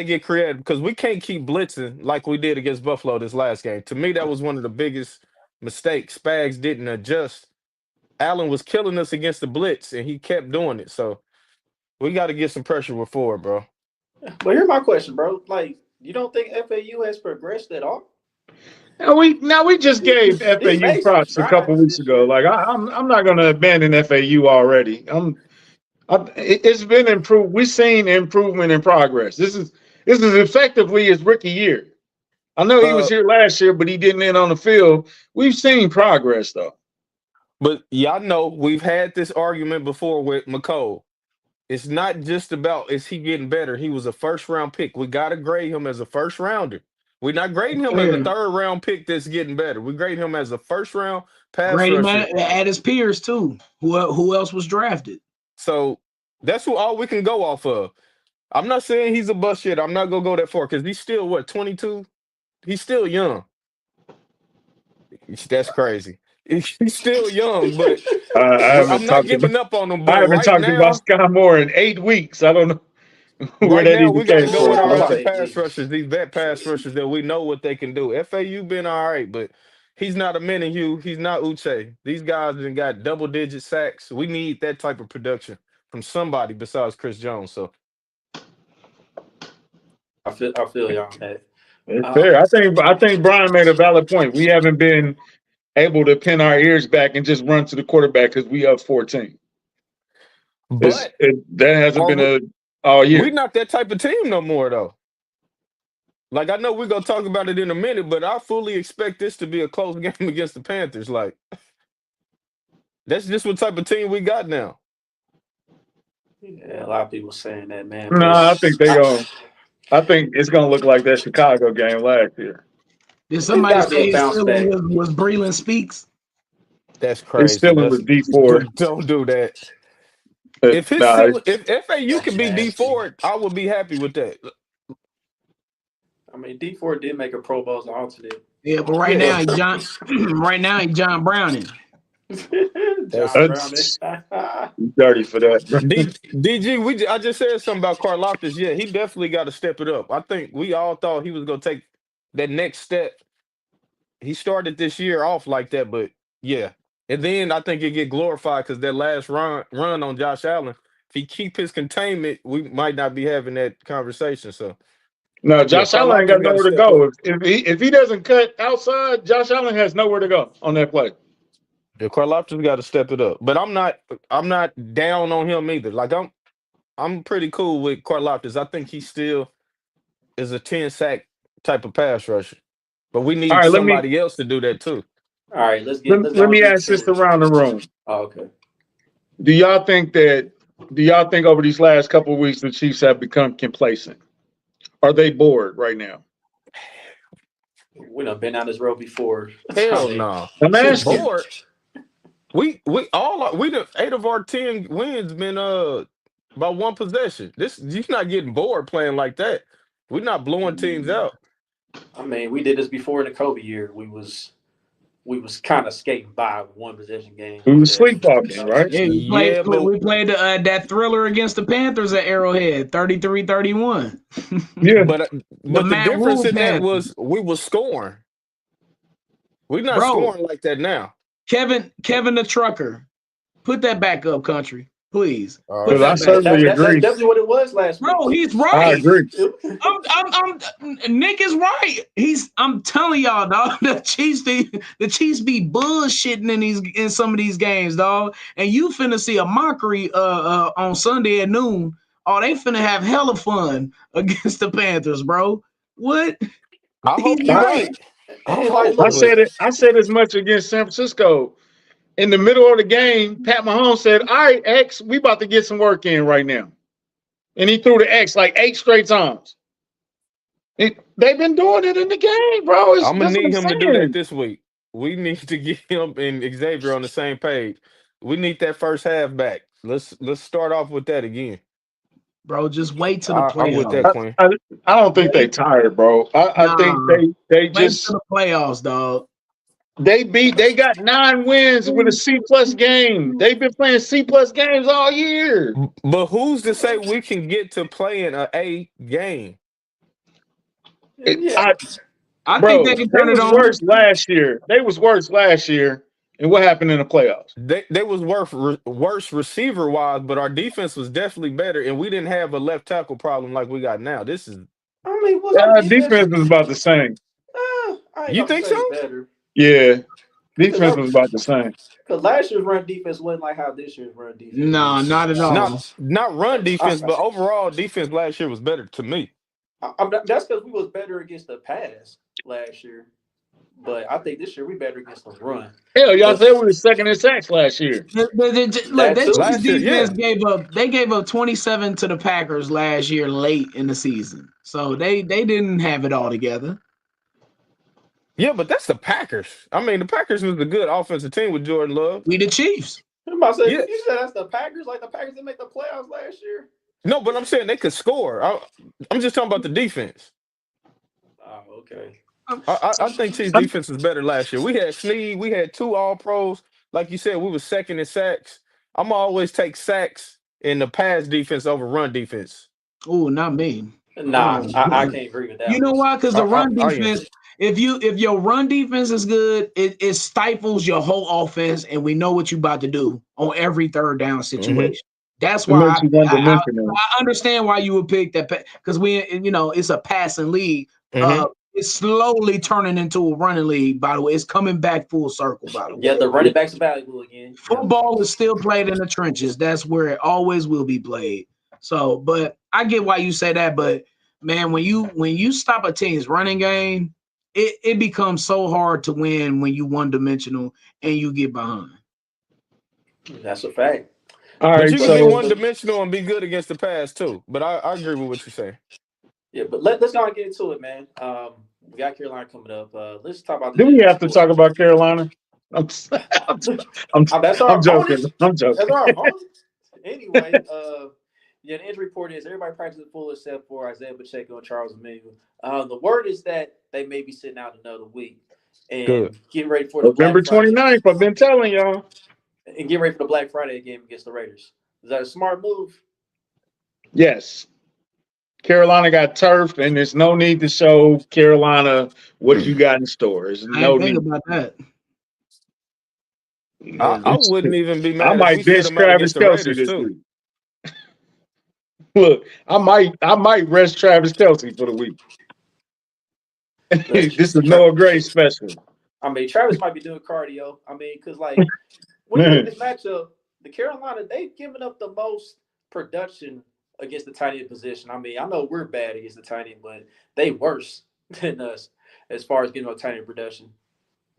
[SPEAKER 3] get creative because we can't keep blitzing like we did against Buffalo this last game. To me, that was one of the biggest mistakes. Spags didn't adjust. Allen was killing us against the blitz, and he kept doing it. So we got to get some pressure with forward, bro.
[SPEAKER 1] But here's my question, bro. Like, you don't think FAU has progressed at all?
[SPEAKER 4] now we just gave
[SPEAKER 1] They
[SPEAKER 4] FAU
[SPEAKER 1] made some
[SPEAKER 4] props a couple
[SPEAKER 1] strides
[SPEAKER 4] weeks
[SPEAKER 1] this
[SPEAKER 4] ago.
[SPEAKER 1] year.
[SPEAKER 4] Like I'm not gonna abandon FAU already. It's been improved. We've seen improvement in progress. This is effectively his rookie year. I know he was
[SPEAKER 3] Uh,
[SPEAKER 4] here last year, but he didn't end on the field. We've seen progress though.
[SPEAKER 3] but y'all know we've had this argument before with McCole. It's not just about is he getting better. He was a first round pick. We got to grade him as a first rounder. We're not grading him as a
[SPEAKER 2] Yeah.
[SPEAKER 3] third round pick that's getting better. We grade him as a first round pass
[SPEAKER 2] Grady
[SPEAKER 3] rusher.
[SPEAKER 2] at his peers too. Who else was drafted?
[SPEAKER 3] So that's all we can go off of. I'm not saying he's a bust yet. I'm not gonna go that far because he's still 22. He's still young. That's crazy. He's still young, but
[SPEAKER 4] I haven't
[SPEAKER 3] I'm not
[SPEAKER 4] talked about
[SPEAKER 3] giving up on him.
[SPEAKER 4] I
[SPEAKER 3] But
[SPEAKER 4] haven't talked about Sky Moore in 8 weeks. I don't know where
[SPEAKER 3] right
[SPEAKER 4] that
[SPEAKER 3] now
[SPEAKER 4] even
[SPEAKER 3] we got to
[SPEAKER 4] came
[SPEAKER 3] go
[SPEAKER 4] from.
[SPEAKER 3] with our
[SPEAKER 1] About
[SPEAKER 3] other
[SPEAKER 1] eight
[SPEAKER 3] pass
[SPEAKER 1] weeks.
[SPEAKER 3] rushers, these vet pass rushers that we know what they can do. FAU been all right, but he's not a Menahue. He's not Uche. These guys have got double-digit sacks. We need that type of production from somebody besides Chris Jones. So
[SPEAKER 1] I feel y'all on that.
[SPEAKER 4] It's
[SPEAKER 1] Uh,
[SPEAKER 4] fair. I think Brian made a valid point. We haven't been able to pin our ears back and just run to the quarterback because we up 14.
[SPEAKER 3] but
[SPEAKER 4] That hasn't
[SPEAKER 3] are
[SPEAKER 4] been
[SPEAKER 3] we,
[SPEAKER 4] all
[SPEAKER 3] we
[SPEAKER 4] year.
[SPEAKER 3] not that type of team no more, though. Like, I know we're going to talk about it in a minute, but I fully expect this to be a close game against the Panthers. Like, that's just what type of team we got now.
[SPEAKER 1] yeah, a lot of people saying that, man.
[SPEAKER 4] No,
[SPEAKER 1] But
[SPEAKER 4] I think I think it's gonna look like that Chicago game last year.
[SPEAKER 2] Did
[SPEAKER 1] it's
[SPEAKER 2] somebody
[SPEAKER 1] got to be
[SPEAKER 2] say
[SPEAKER 1] a
[SPEAKER 2] his
[SPEAKER 1] bounce
[SPEAKER 2] ceiling
[SPEAKER 1] back.
[SPEAKER 2] was Breland Speaks?
[SPEAKER 3] That's
[SPEAKER 4] It's
[SPEAKER 3] crazy.
[SPEAKER 4] still in the D4.
[SPEAKER 3] Don't do that. If his
[SPEAKER 4] Nah,
[SPEAKER 3] ceiling, if FAU
[SPEAKER 1] That's
[SPEAKER 3] could be D
[SPEAKER 1] nasty.
[SPEAKER 3] Ford, I would be happy with that.
[SPEAKER 1] I mean, D4 did make a Pro Bowl as an alternate.
[SPEAKER 2] Yeah, but right now he John John Browning.
[SPEAKER 3] That's
[SPEAKER 1] John Brown.
[SPEAKER 4] that's dirty for that.
[SPEAKER 3] DG. I just said something about Karlaftis. Yeah, he definitely got to step it up. I think we all thought he was gonna take that next step. He started this year off like that, but Yeah. And then I think it get glorified because that last run on Josh Allen, if he keep his containment, we might not be having that conversation. So
[SPEAKER 4] No,
[SPEAKER 3] yeah,
[SPEAKER 4] Josh Allen ain't
[SPEAKER 3] Karlaftis
[SPEAKER 4] got
[SPEAKER 3] got to
[SPEAKER 4] nowhere to
[SPEAKER 3] step
[SPEAKER 4] go.
[SPEAKER 3] up.
[SPEAKER 4] If he doesn't cut outside, Josh Allen has nowhere to go on that play.
[SPEAKER 3] Yeah, Karlaftis got to step it up. But I'm not down on him either. Like I'm pretty cool with Karlaftis. I think he still is a 10 sack type of pass rusher. But we
[SPEAKER 4] All
[SPEAKER 3] need
[SPEAKER 4] right,
[SPEAKER 3] somebody else to do that too.
[SPEAKER 1] All right, let's
[SPEAKER 4] let
[SPEAKER 1] go and
[SPEAKER 4] me
[SPEAKER 1] get
[SPEAKER 4] ask this
[SPEAKER 1] to.
[SPEAKER 4] around the room.
[SPEAKER 1] Oh, okay.
[SPEAKER 4] Do y'all think over these last couple of weeks the Chiefs have become complacent? Are they bored right now?
[SPEAKER 1] We done been down this road before. I
[SPEAKER 3] Hell
[SPEAKER 1] mean,
[SPEAKER 3] no.
[SPEAKER 4] I'm asking.
[SPEAKER 3] Bored. We the 8 of our 10 wins been by one possession. This you're not getting bored playing like that. We're not blowing teams out.
[SPEAKER 1] I mean, we did this before in the Kobe year. We was kind of skating by one possession game
[SPEAKER 4] We
[SPEAKER 1] like
[SPEAKER 4] were
[SPEAKER 1] that.
[SPEAKER 4] sleepwalking, right?
[SPEAKER 2] Yeah,
[SPEAKER 3] Yeah, but
[SPEAKER 2] we played that thriller against the Panthers at Arrowhead, 33-31.
[SPEAKER 4] Yeah.
[SPEAKER 3] but uh,
[SPEAKER 2] The
[SPEAKER 3] but the
[SPEAKER 2] Matt
[SPEAKER 3] difference
[SPEAKER 2] Rule
[SPEAKER 3] in that
[SPEAKER 2] Panthers.
[SPEAKER 3] was we was scoring. We're not
[SPEAKER 2] Bro,
[SPEAKER 3] scoring like that now.
[SPEAKER 2] Kevin the trucker, put that back up, country, please.
[SPEAKER 3] All
[SPEAKER 2] Put
[SPEAKER 3] right.
[SPEAKER 4] Because I
[SPEAKER 2] that back up.
[SPEAKER 4] certainly
[SPEAKER 1] That's
[SPEAKER 4] agree.
[SPEAKER 1] definitely what it was last week.
[SPEAKER 2] Bro, he's
[SPEAKER 4] I
[SPEAKER 2] right.
[SPEAKER 4] agree.
[SPEAKER 2] Nick is right. I'm telling y'all, dog. The Chiefs be bullshitting in some of these games, dog. And you finna see a mockery on Sunday at noon. Oh, they finna have hella fun against the Panthers, bro. What?
[SPEAKER 3] I
[SPEAKER 2] He's
[SPEAKER 3] hope you're
[SPEAKER 4] I,
[SPEAKER 2] right.
[SPEAKER 3] right. I
[SPEAKER 1] And like,
[SPEAKER 3] hope,
[SPEAKER 4] I
[SPEAKER 1] look,
[SPEAKER 3] but
[SPEAKER 4] said it. I said as much against San Francisco. In the middle of the game, Pat Mahomes said, "All right, X, we about to get some work in right now," and he threw the X like 8 straight times. They've been doing it in the game, bro.
[SPEAKER 3] I'm gonna
[SPEAKER 4] That's what I'm
[SPEAKER 3] need him to do that
[SPEAKER 4] saying.
[SPEAKER 3] this week. We need to get him and Xavier on the same page. We need that first half back. Let's start off with that again.
[SPEAKER 2] Bro, just wait till the
[SPEAKER 3] I'm with that,
[SPEAKER 2] playoffs.
[SPEAKER 4] I,
[SPEAKER 3] Quinn.
[SPEAKER 4] I, I don't think they
[SPEAKER 2] Wait,
[SPEAKER 4] tired, bro. I think
[SPEAKER 2] nah.
[SPEAKER 4] they
[SPEAKER 2] Wait till
[SPEAKER 4] just
[SPEAKER 2] the playoffs, dog.
[SPEAKER 4] they got 9 wins with a C plus game. They've been playing C plus games all year.
[SPEAKER 3] But who's to say we can get to playing a A game?
[SPEAKER 4] It,
[SPEAKER 1] yeah,
[SPEAKER 4] I,
[SPEAKER 2] I think
[SPEAKER 4] bro,
[SPEAKER 2] they can
[SPEAKER 4] they
[SPEAKER 2] turn it
[SPEAKER 4] was
[SPEAKER 2] on.
[SPEAKER 4] worse last year. They was worse last year. And what happened in the playoffs?
[SPEAKER 3] They was worse receiver wise, but our defense was definitely better, and we didn't have a left tackle problem like we got now. This is
[SPEAKER 1] I mean, was our defense?
[SPEAKER 4] Defense was about the same.
[SPEAKER 1] I ain't
[SPEAKER 3] you
[SPEAKER 1] gonna
[SPEAKER 3] think so?
[SPEAKER 1] say better
[SPEAKER 4] Yeah, defense
[SPEAKER 1] because
[SPEAKER 4] was about the same.
[SPEAKER 1] last year's run defense wasn't like how this year's run defense
[SPEAKER 2] No,
[SPEAKER 1] is.
[SPEAKER 2] not at
[SPEAKER 3] Not
[SPEAKER 2] all.
[SPEAKER 3] not run
[SPEAKER 1] I,
[SPEAKER 3] defense, but overall defense last year was better to me.
[SPEAKER 1] that's because we was better against the pass last year, but I think this year we better against the run.
[SPEAKER 4] Hell, y'all
[SPEAKER 1] But
[SPEAKER 4] said we were second in sacks last year.
[SPEAKER 2] Look,
[SPEAKER 1] that
[SPEAKER 2] that
[SPEAKER 1] too.
[SPEAKER 2] Chiefs
[SPEAKER 3] Last year,
[SPEAKER 2] defense
[SPEAKER 3] yeah.
[SPEAKER 2] gave up 27 to the Packers last year late in the season. So they didn't have it all together.
[SPEAKER 3] Yeah, but that's the Packers. I mean, the Packers was a good offensive team with Jordan Love.
[SPEAKER 2] We the Chiefs.
[SPEAKER 1] I'm about to say,
[SPEAKER 3] Yeah.
[SPEAKER 1] you said that's the Packers. Like the Packers didn't make the playoffs last year.
[SPEAKER 3] No, but I'm saying they could score. I'm just talking about the defense.
[SPEAKER 1] Oh, okay.
[SPEAKER 3] I think Chiefs defense was better last year. We had Snead, we had 2 All Pros. Like you said, we were second in sacks. I'm always take sacks in the pass defense over run defense.
[SPEAKER 2] Oh, not me.
[SPEAKER 1] Nah, I can't agree with that.
[SPEAKER 2] You know why? Because the run
[SPEAKER 3] I am.
[SPEAKER 2] defense, if your run defense is good, it stifles your whole offense, and we know what you about to do on every third down situation. That's
[SPEAKER 4] It
[SPEAKER 2] why
[SPEAKER 4] makes you one dimensional.
[SPEAKER 2] I understand why you would pick that because it's a passing league. It's slowly turning into a running league. By the way, it's coming back full circle. By the way,
[SPEAKER 1] Yeah, the running backs are valuable again.
[SPEAKER 2] football is still played in the trenches. That's where it always will be played. So, but I get why you say that. But man, when you stop a team's running game, it becomes so hard to win when you one dimensional and you get behind.
[SPEAKER 1] That's a fact.
[SPEAKER 4] All
[SPEAKER 3] But
[SPEAKER 4] right,
[SPEAKER 3] you can be
[SPEAKER 4] so
[SPEAKER 3] one dimensional and be good against the pass too. But I agree with what you're saying.
[SPEAKER 1] Yeah, but let's go and get into it, man. We got Carolina coming up. Let's talk about.
[SPEAKER 4] do we have to talk about Carolina? I'm, I'm,
[SPEAKER 1] That's our
[SPEAKER 4] I'm joking.
[SPEAKER 1] opponent.
[SPEAKER 4] I'm joking.
[SPEAKER 1] That's our opponent. Anyway, yeah, the injury report is everybody practicing full except for Isaiah Pacheco and Charles Emmanuel. The word is that they may be sitting out another week and
[SPEAKER 3] Good.
[SPEAKER 1] getting ready for the
[SPEAKER 4] November
[SPEAKER 1] Black Friday,
[SPEAKER 4] 29th, I've been telling y'all.
[SPEAKER 1] and get ready for the Black Friday game against the Raiders. Is that a smart move?
[SPEAKER 4] Yes. Carolina got turfed, and there's no need to show Carolina what you got in store. There's
[SPEAKER 2] I
[SPEAKER 4] no
[SPEAKER 2] didn't think
[SPEAKER 4] need.
[SPEAKER 2] about that.
[SPEAKER 3] I wouldn't even be
[SPEAKER 4] I
[SPEAKER 3] mad if we
[SPEAKER 4] might
[SPEAKER 3] sit
[SPEAKER 4] bench
[SPEAKER 3] them out
[SPEAKER 4] Travis
[SPEAKER 3] against the
[SPEAKER 4] Kelce
[SPEAKER 3] Raiders
[SPEAKER 4] this
[SPEAKER 3] too.
[SPEAKER 4] week. Look, I might rest Travis Kelce for the week. This is Noah Gray special.
[SPEAKER 1] I mean, Travis might be doing cardio. I mean, because like when you look at this matchup, the Carolina, they've given up the most production against the tight end position. I mean, I know we're bad against the tight end, but they worse than us as far as getting up tight end production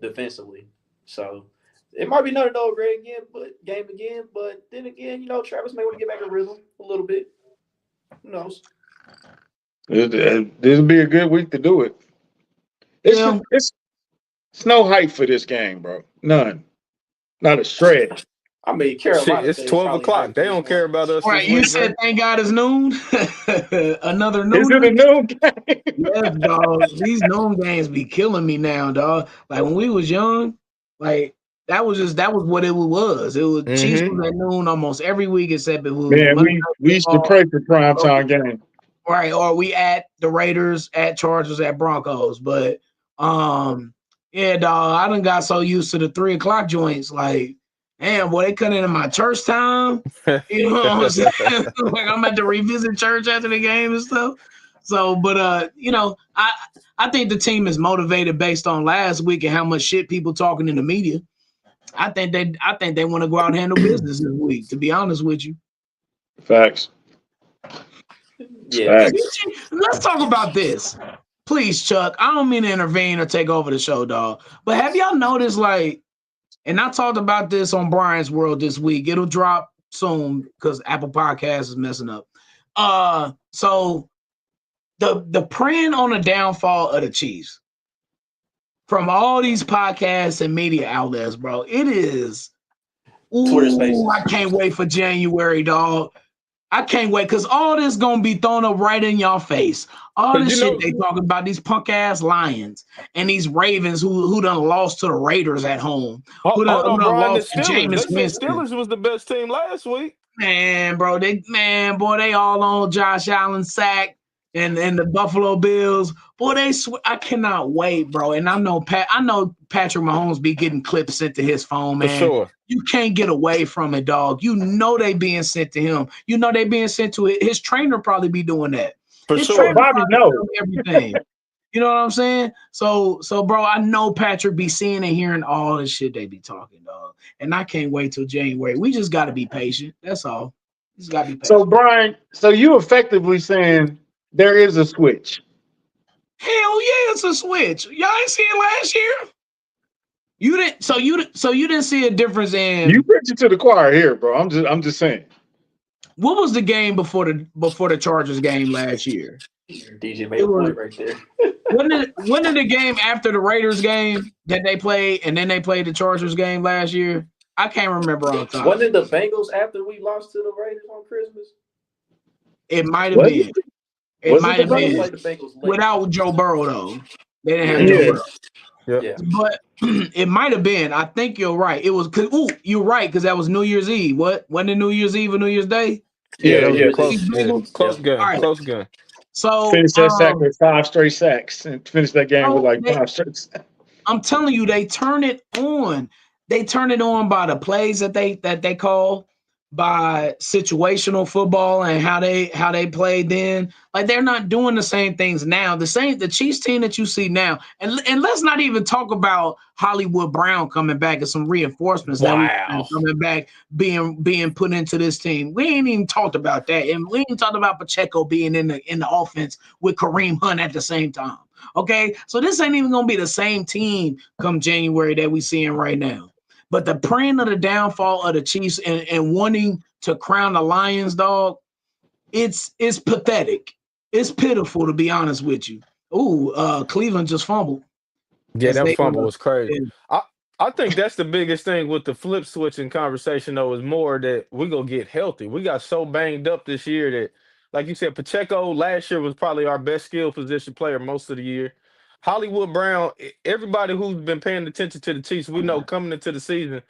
[SPEAKER 1] defensively. So it might be another Noah Gray game again, but then again, Travis may want to get back a rhythm a little bit. Who knows?
[SPEAKER 4] This will be a good week to do it. It's no hype for this game, bro. None. Not a shred.
[SPEAKER 1] I mean,
[SPEAKER 3] Shit,
[SPEAKER 1] Carolina
[SPEAKER 3] it's 12 o'clock. They don't care about us
[SPEAKER 2] All
[SPEAKER 3] this
[SPEAKER 2] right, you
[SPEAKER 3] week,
[SPEAKER 2] said
[SPEAKER 3] man.
[SPEAKER 2] thank God it's noon. Another noon.
[SPEAKER 4] Is it a noon game?
[SPEAKER 2] Yes, dog. These noon games be killing me now, dog. Like when we was young, like that was what it was. It was Chiefs was at noon almost every week except it was
[SPEAKER 4] Man,
[SPEAKER 2] Monday
[SPEAKER 4] we used to pray for primetime game.
[SPEAKER 2] Right, or we at the Raiders, at Chargers, at Broncos. But yeah, dog, I done got so used to the 3 o'clock joints. Like, damn, boy, they cut into my church time. You know what I'm saying? Like I'm at to revisit church after the game and stuff. So, but I think the team is motivated based on last week and how much shit people talking in the media. I think they want to go out and handle business this week, to be honest with you.
[SPEAKER 4] Facts.
[SPEAKER 1] Yeah.
[SPEAKER 2] Let's talk about this. Please, Chuck. I don't mean to intervene or take over the show, dog. But have y'all noticed, like, and I talked about this on Brian's World this week. It'll drop soon because Apple Podcasts is messing up. So the preying on the downfall of the Chiefs from all these podcasts and media outlets, bro, it is.
[SPEAKER 1] Twitter Spaces.
[SPEAKER 2] I can't wait for January, dog. I can't wait because all this gonna be thrown up right in y'all face. All this shit they talking about, these punk ass Lions and these Ravens who done lost to the Raiders at home.
[SPEAKER 3] Hold on, Brian. The
[SPEAKER 2] lost to
[SPEAKER 3] Steelers.
[SPEAKER 2] Jameis
[SPEAKER 3] They said
[SPEAKER 2] Winston.
[SPEAKER 3] Steelers was the best team last week.
[SPEAKER 2] Man, bro, they all on Josh Allen sack and the Buffalo Bills. Boy, I cannot wait, bro. And I know Patrick Mahomes be getting clips sent to his phone, man.
[SPEAKER 3] For sure.
[SPEAKER 2] You can't get away from it, dog. You know they being sent to him. You know they being sent to it. His trainer probably be doing that.
[SPEAKER 3] For
[SPEAKER 2] his
[SPEAKER 3] sure.
[SPEAKER 4] Bobby knows
[SPEAKER 2] everything. You know what I'm saying? So, bro, I know Patrick be seeing and hearing all the shit they be talking, dog. And I can't wait till January. We just got to be patient. That's all. Just got to be patient.
[SPEAKER 4] So, Brian, you effectively saying there is a switch.
[SPEAKER 2] Hell yeah, it's a switch. Y'all ain't see it last year. You didn't. So you didn't see a difference in.
[SPEAKER 4] You preaching to the choir here, bro. I'm just saying.
[SPEAKER 2] What was the game before the Chargers game last year?
[SPEAKER 1] DJ made a point right there.
[SPEAKER 2] Wasn't it the game after the Raiders game that they played, and then they played the Chargers game last year? I can't remember on time.
[SPEAKER 1] Wasn't it the Bengals after we lost to the Raiders on Christmas?
[SPEAKER 2] It might have been. It might have been without Joe Burrow though. They didn't have Joe Burrow.
[SPEAKER 3] Yeah.
[SPEAKER 2] But it might have been. I think you're right. It was. You're right because that was New Year's Eve. What? Wasn't it New Year's Eve or New Year's Day?
[SPEAKER 4] Yeah.
[SPEAKER 3] Close game.
[SPEAKER 2] Right.
[SPEAKER 3] Close game.
[SPEAKER 2] So
[SPEAKER 4] finish that sack with 5 straight sacks and finish that game with like 5 straight sacks.
[SPEAKER 2] I'm telling you, they turn it on. They turn it on by the plays that they call, by situational football and how they played then. Like they're not doing the same things now. The Chiefs team that you see now, and let's not even talk about Hollywood Brown coming back and some reinforcements that coming back being put into this team. We ain't even talked about that, and we ain't talked about Pacheco being in the offense with Kareem Hunt at the same time. Okay, so this ain't even gonna be the same team come January that we seeing right now. But the praying of the downfall of the Chiefs and wanting to crown the Lions, dog, it's pathetic. It's pitiful, to be honest with you. Ooh, Cleveland just fumbled.
[SPEAKER 3] Yeah, that fumble was crazy. I think that's the biggest thing with the flip switching conversation, though, is more that we're going to get healthy. We got so banged up this year that, like you said, Pacheco last year was probably our best skill position player most of the year. Hollywood Brown, everybody who's been paying attention to the Chiefs, we know coming into the season,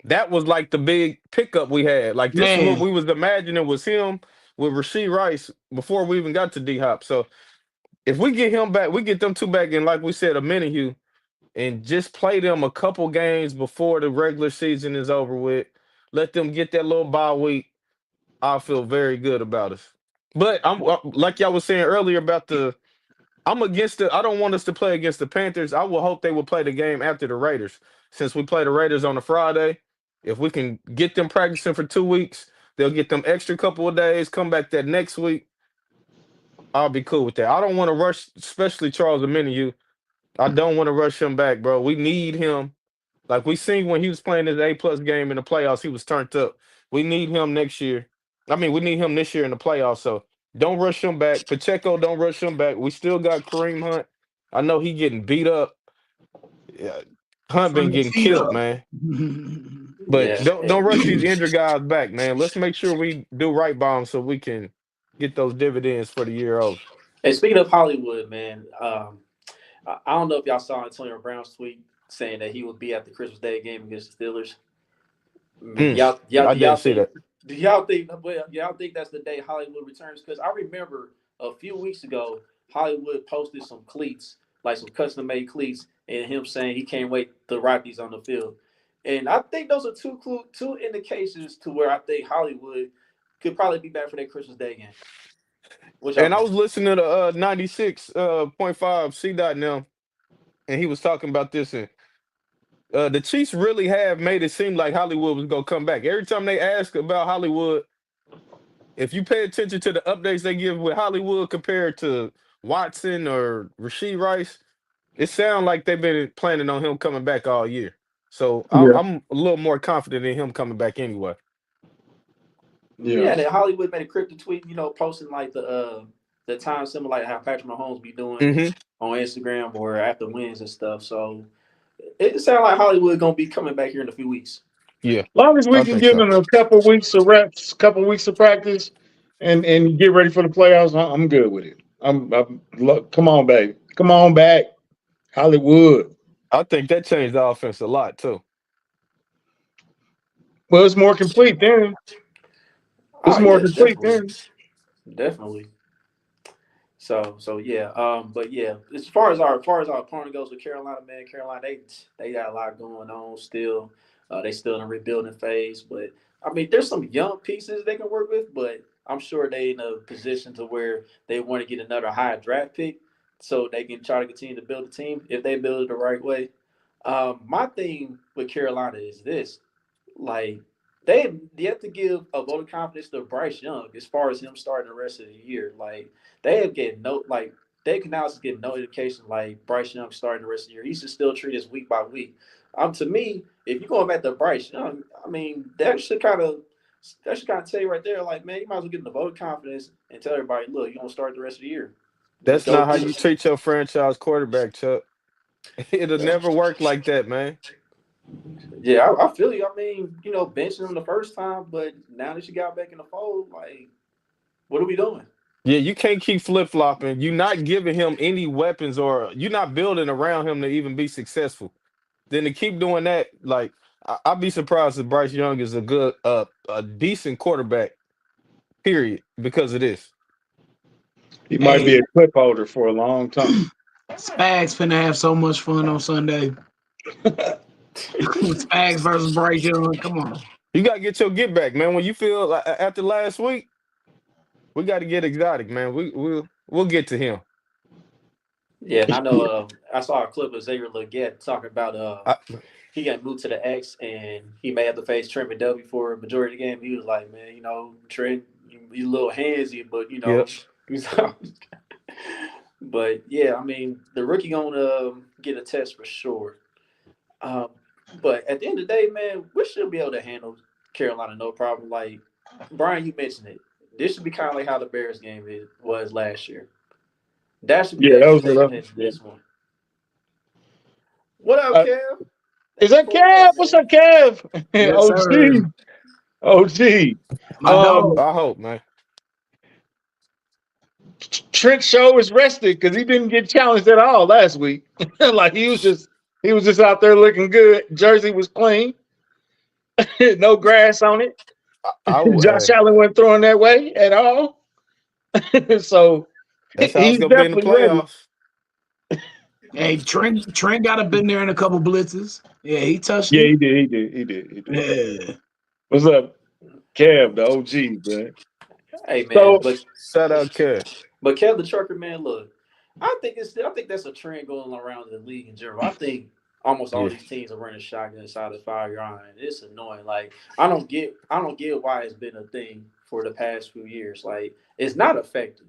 [SPEAKER 3] that was like the big pickup we had. Like this is what we was imagining was him with Rashee Rice before we even got to D-Hop. So if we get him back, we get them two back in, like we said, a minute, Hugh. and just play them a couple games before the regular season is over with. Let them get that little bye week. I feel very good about us. But I'm like y'all was saying earlier about I'm against I don't want us to play against the Panthers. I will hope they will play the game after the Raiders. Since we play the Raiders on a Friday, if we can get them practicing for 2 weeks, they'll get them extra couple of days, come back that next week. I'll be cool with that. I don't want to rush, especially Charles Omenihu. I don't want to rush him back, bro. We need him. Like we seen when he was playing his A+ game in the playoffs, he was turned up. We need him next year. I mean, we need him this year in the playoffs. So don't rush him back. Pacheco, don't rush him back. We still got Kareem Hunt. I know he getting beat up. Yeah, Hunt
[SPEAKER 2] From
[SPEAKER 3] been
[SPEAKER 2] the
[SPEAKER 3] getting
[SPEAKER 2] feet
[SPEAKER 3] killed,
[SPEAKER 2] up.
[SPEAKER 3] man. But
[SPEAKER 1] Yeah.
[SPEAKER 3] don't rush these injured guys back, man. Let's make sure we do right by them so we can get those dividends for the year over.
[SPEAKER 1] And speaking of Hollywood, man, I don't know if y'all saw Antonio Brown's tweet saying that he would be at the Christmas Day game against the Steelers.
[SPEAKER 3] I didn't see that.
[SPEAKER 1] Do y'all think? Well, y'all think that's the day Hollywood returns? Because I remember a few weeks ago, Hollywood posted some cleats, like some custom made cleats, and him saying he can't wait to rock these on the field. And I think those are two indications to where I think Hollywood could probably be back for that Christmas Day game.
[SPEAKER 3] And I was listening to 96.5 C dot now, and he was talking about this, and the Chiefs really have made it seem like Hollywood was gonna come back. Every time they ask about Hollywood, if you pay attention to the updates they give with Hollywood compared to Watson or Rasheed Rice, it sounds like they've been planning on him coming back all year. So
[SPEAKER 4] Yeah.
[SPEAKER 3] I'm a little more confident in him coming back anyway.
[SPEAKER 1] Yeah,
[SPEAKER 4] Yeah.
[SPEAKER 1] and then Hollywood made a cryptic tweet, posting like the time symbol, like how Patrick Mahomes be doing on Instagram or after wins and stuff. So it sounds like Hollywood gonna be coming back here in a few weeks.
[SPEAKER 3] Yeah,
[SPEAKER 4] As long as we
[SPEAKER 3] I
[SPEAKER 4] can
[SPEAKER 3] think
[SPEAKER 4] give
[SPEAKER 3] so.
[SPEAKER 4] them a couple weeks of reps, couple weeks of practice, and get ready for the playoffs, I'm good with it. Come on, baby, come on back, Hollywood.
[SPEAKER 3] I think that changed the offense a lot too.
[SPEAKER 4] Well, it's more complete then. It's
[SPEAKER 1] Oh
[SPEAKER 4] more
[SPEAKER 1] yeah,
[SPEAKER 4] complete then.
[SPEAKER 1] definitely. So yeah, but yeah, as far as our opponent goes with Carolina, man, Carolina they got a lot going on still. They still in a rebuilding phase, but I mean, there's some young pieces they can work with, but I'm sure they in a position to where they want to get another high draft pick so they can try to continue to build a team if they build it the right way. My thing with Carolina is this: like they have yet to give a vote of confidence to Bryce Young as far as him starting the rest of the year. Like they have get no like they can now get no indication like Bryce Young starting the rest of the year. He should still treat us week by week. To me, if you're going back to Bryce Young, I mean that should kind of tell you right there, like, man, you might as well get in the vote of confidence and tell everybody, look, you're gonna start the rest of the year.
[SPEAKER 3] That's
[SPEAKER 1] Go
[SPEAKER 3] not how
[SPEAKER 1] do
[SPEAKER 3] you
[SPEAKER 1] it.
[SPEAKER 3] treat your franchise quarterback, Chuck. It'll never work like that, man.
[SPEAKER 1] Yeah, I feel you. I mean, benching him the first time, but now that you got back in the fold, like, what are we doing?
[SPEAKER 3] Yeah, you can't keep flip flopping. You're not giving him any weapons, or you're not building around him to even be successful. Then to keep doing that, like I'd be surprised if Bryce Young is a decent quarterback. Period, because of this.
[SPEAKER 4] He might be
[SPEAKER 2] Hey,
[SPEAKER 4] a clip holder for a long time.
[SPEAKER 2] Spags finna have so much fun on Sunday. Spags versus Bryce Young. Come on.
[SPEAKER 3] You gotta get your get back, man. When you feel like after last week, we got to get exotic, man. We'll get to him.
[SPEAKER 1] Yeah, and I know I saw a clip of Xavier Legette talking about
[SPEAKER 3] I,
[SPEAKER 1] he got moved to the X and he may have to face Trent McDuffie for a majority of the game. He was like, man, Trent, you a little handsy, but
[SPEAKER 3] yeah,
[SPEAKER 1] he's but yeah, I mean, the rookie gonna get a test for sure. Um, but at the end of the day, man, we should be able to handle Carolina no problem. Like Brian, you mentioned it. This should be kind of like how the Bears game was last year. That should be the
[SPEAKER 4] Yeah, that was what I
[SPEAKER 1] expectation
[SPEAKER 4] was.
[SPEAKER 1] into
[SPEAKER 4] Yeah.
[SPEAKER 1] this one. What up,
[SPEAKER 4] Uh,
[SPEAKER 1] Kev?
[SPEAKER 4] is
[SPEAKER 1] Thanks for
[SPEAKER 4] that
[SPEAKER 1] pulling
[SPEAKER 4] Kev?
[SPEAKER 1] up,
[SPEAKER 4] What's
[SPEAKER 1] man.
[SPEAKER 4] up, Kev?
[SPEAKER 2] Yes, sir.
[SPEAKER 4] OG, OG.
[SPEAKER 2] My dog.
[SPEAKER 3] I hope, man.
[SPEAKER 4] Trent show is rested because he didn't get challenged at all last week. Like he was just out there looking good. Jersey was clean, no grass on it. Josh
[SPEAKER 3] Hey,
[SPEAKER 4] Allen wasn't throwing that way at all. So
[SPEAKER 3] that's how it's
[SPEAKER 4] he's
[SPEAKER 3] gonna be in the
[SPEAKER 4] definitely ready.
[SPEAKER 3] playoffs.
[SPEAKER 2] Hey, Trent got up in there in a couple blitzes. Yeah, he touched
[SPEAKER 4] Yeah,
[SPEAKER 2] it.
[SPEAKER 4] he did.
[SPEAKER 2] Yeah.
[SPEAKER 4] What's up, Kev, the OG, man?
[SPEAKER 1] Hey man,
[SPEAKER 4] So
[SPEAKER 3] Shout out Kev.
[SPEAKER 1] but Kev the trucker, man, look, I think that's a trend going around the league in general. I think almost all
[SPEAKER 3] Yeah.
[SPEAKER 1] these teams are running shotgun inside the 5 yard line. It's annoying. Like I don't get why it's been a thing for the past few years. Like it's not effective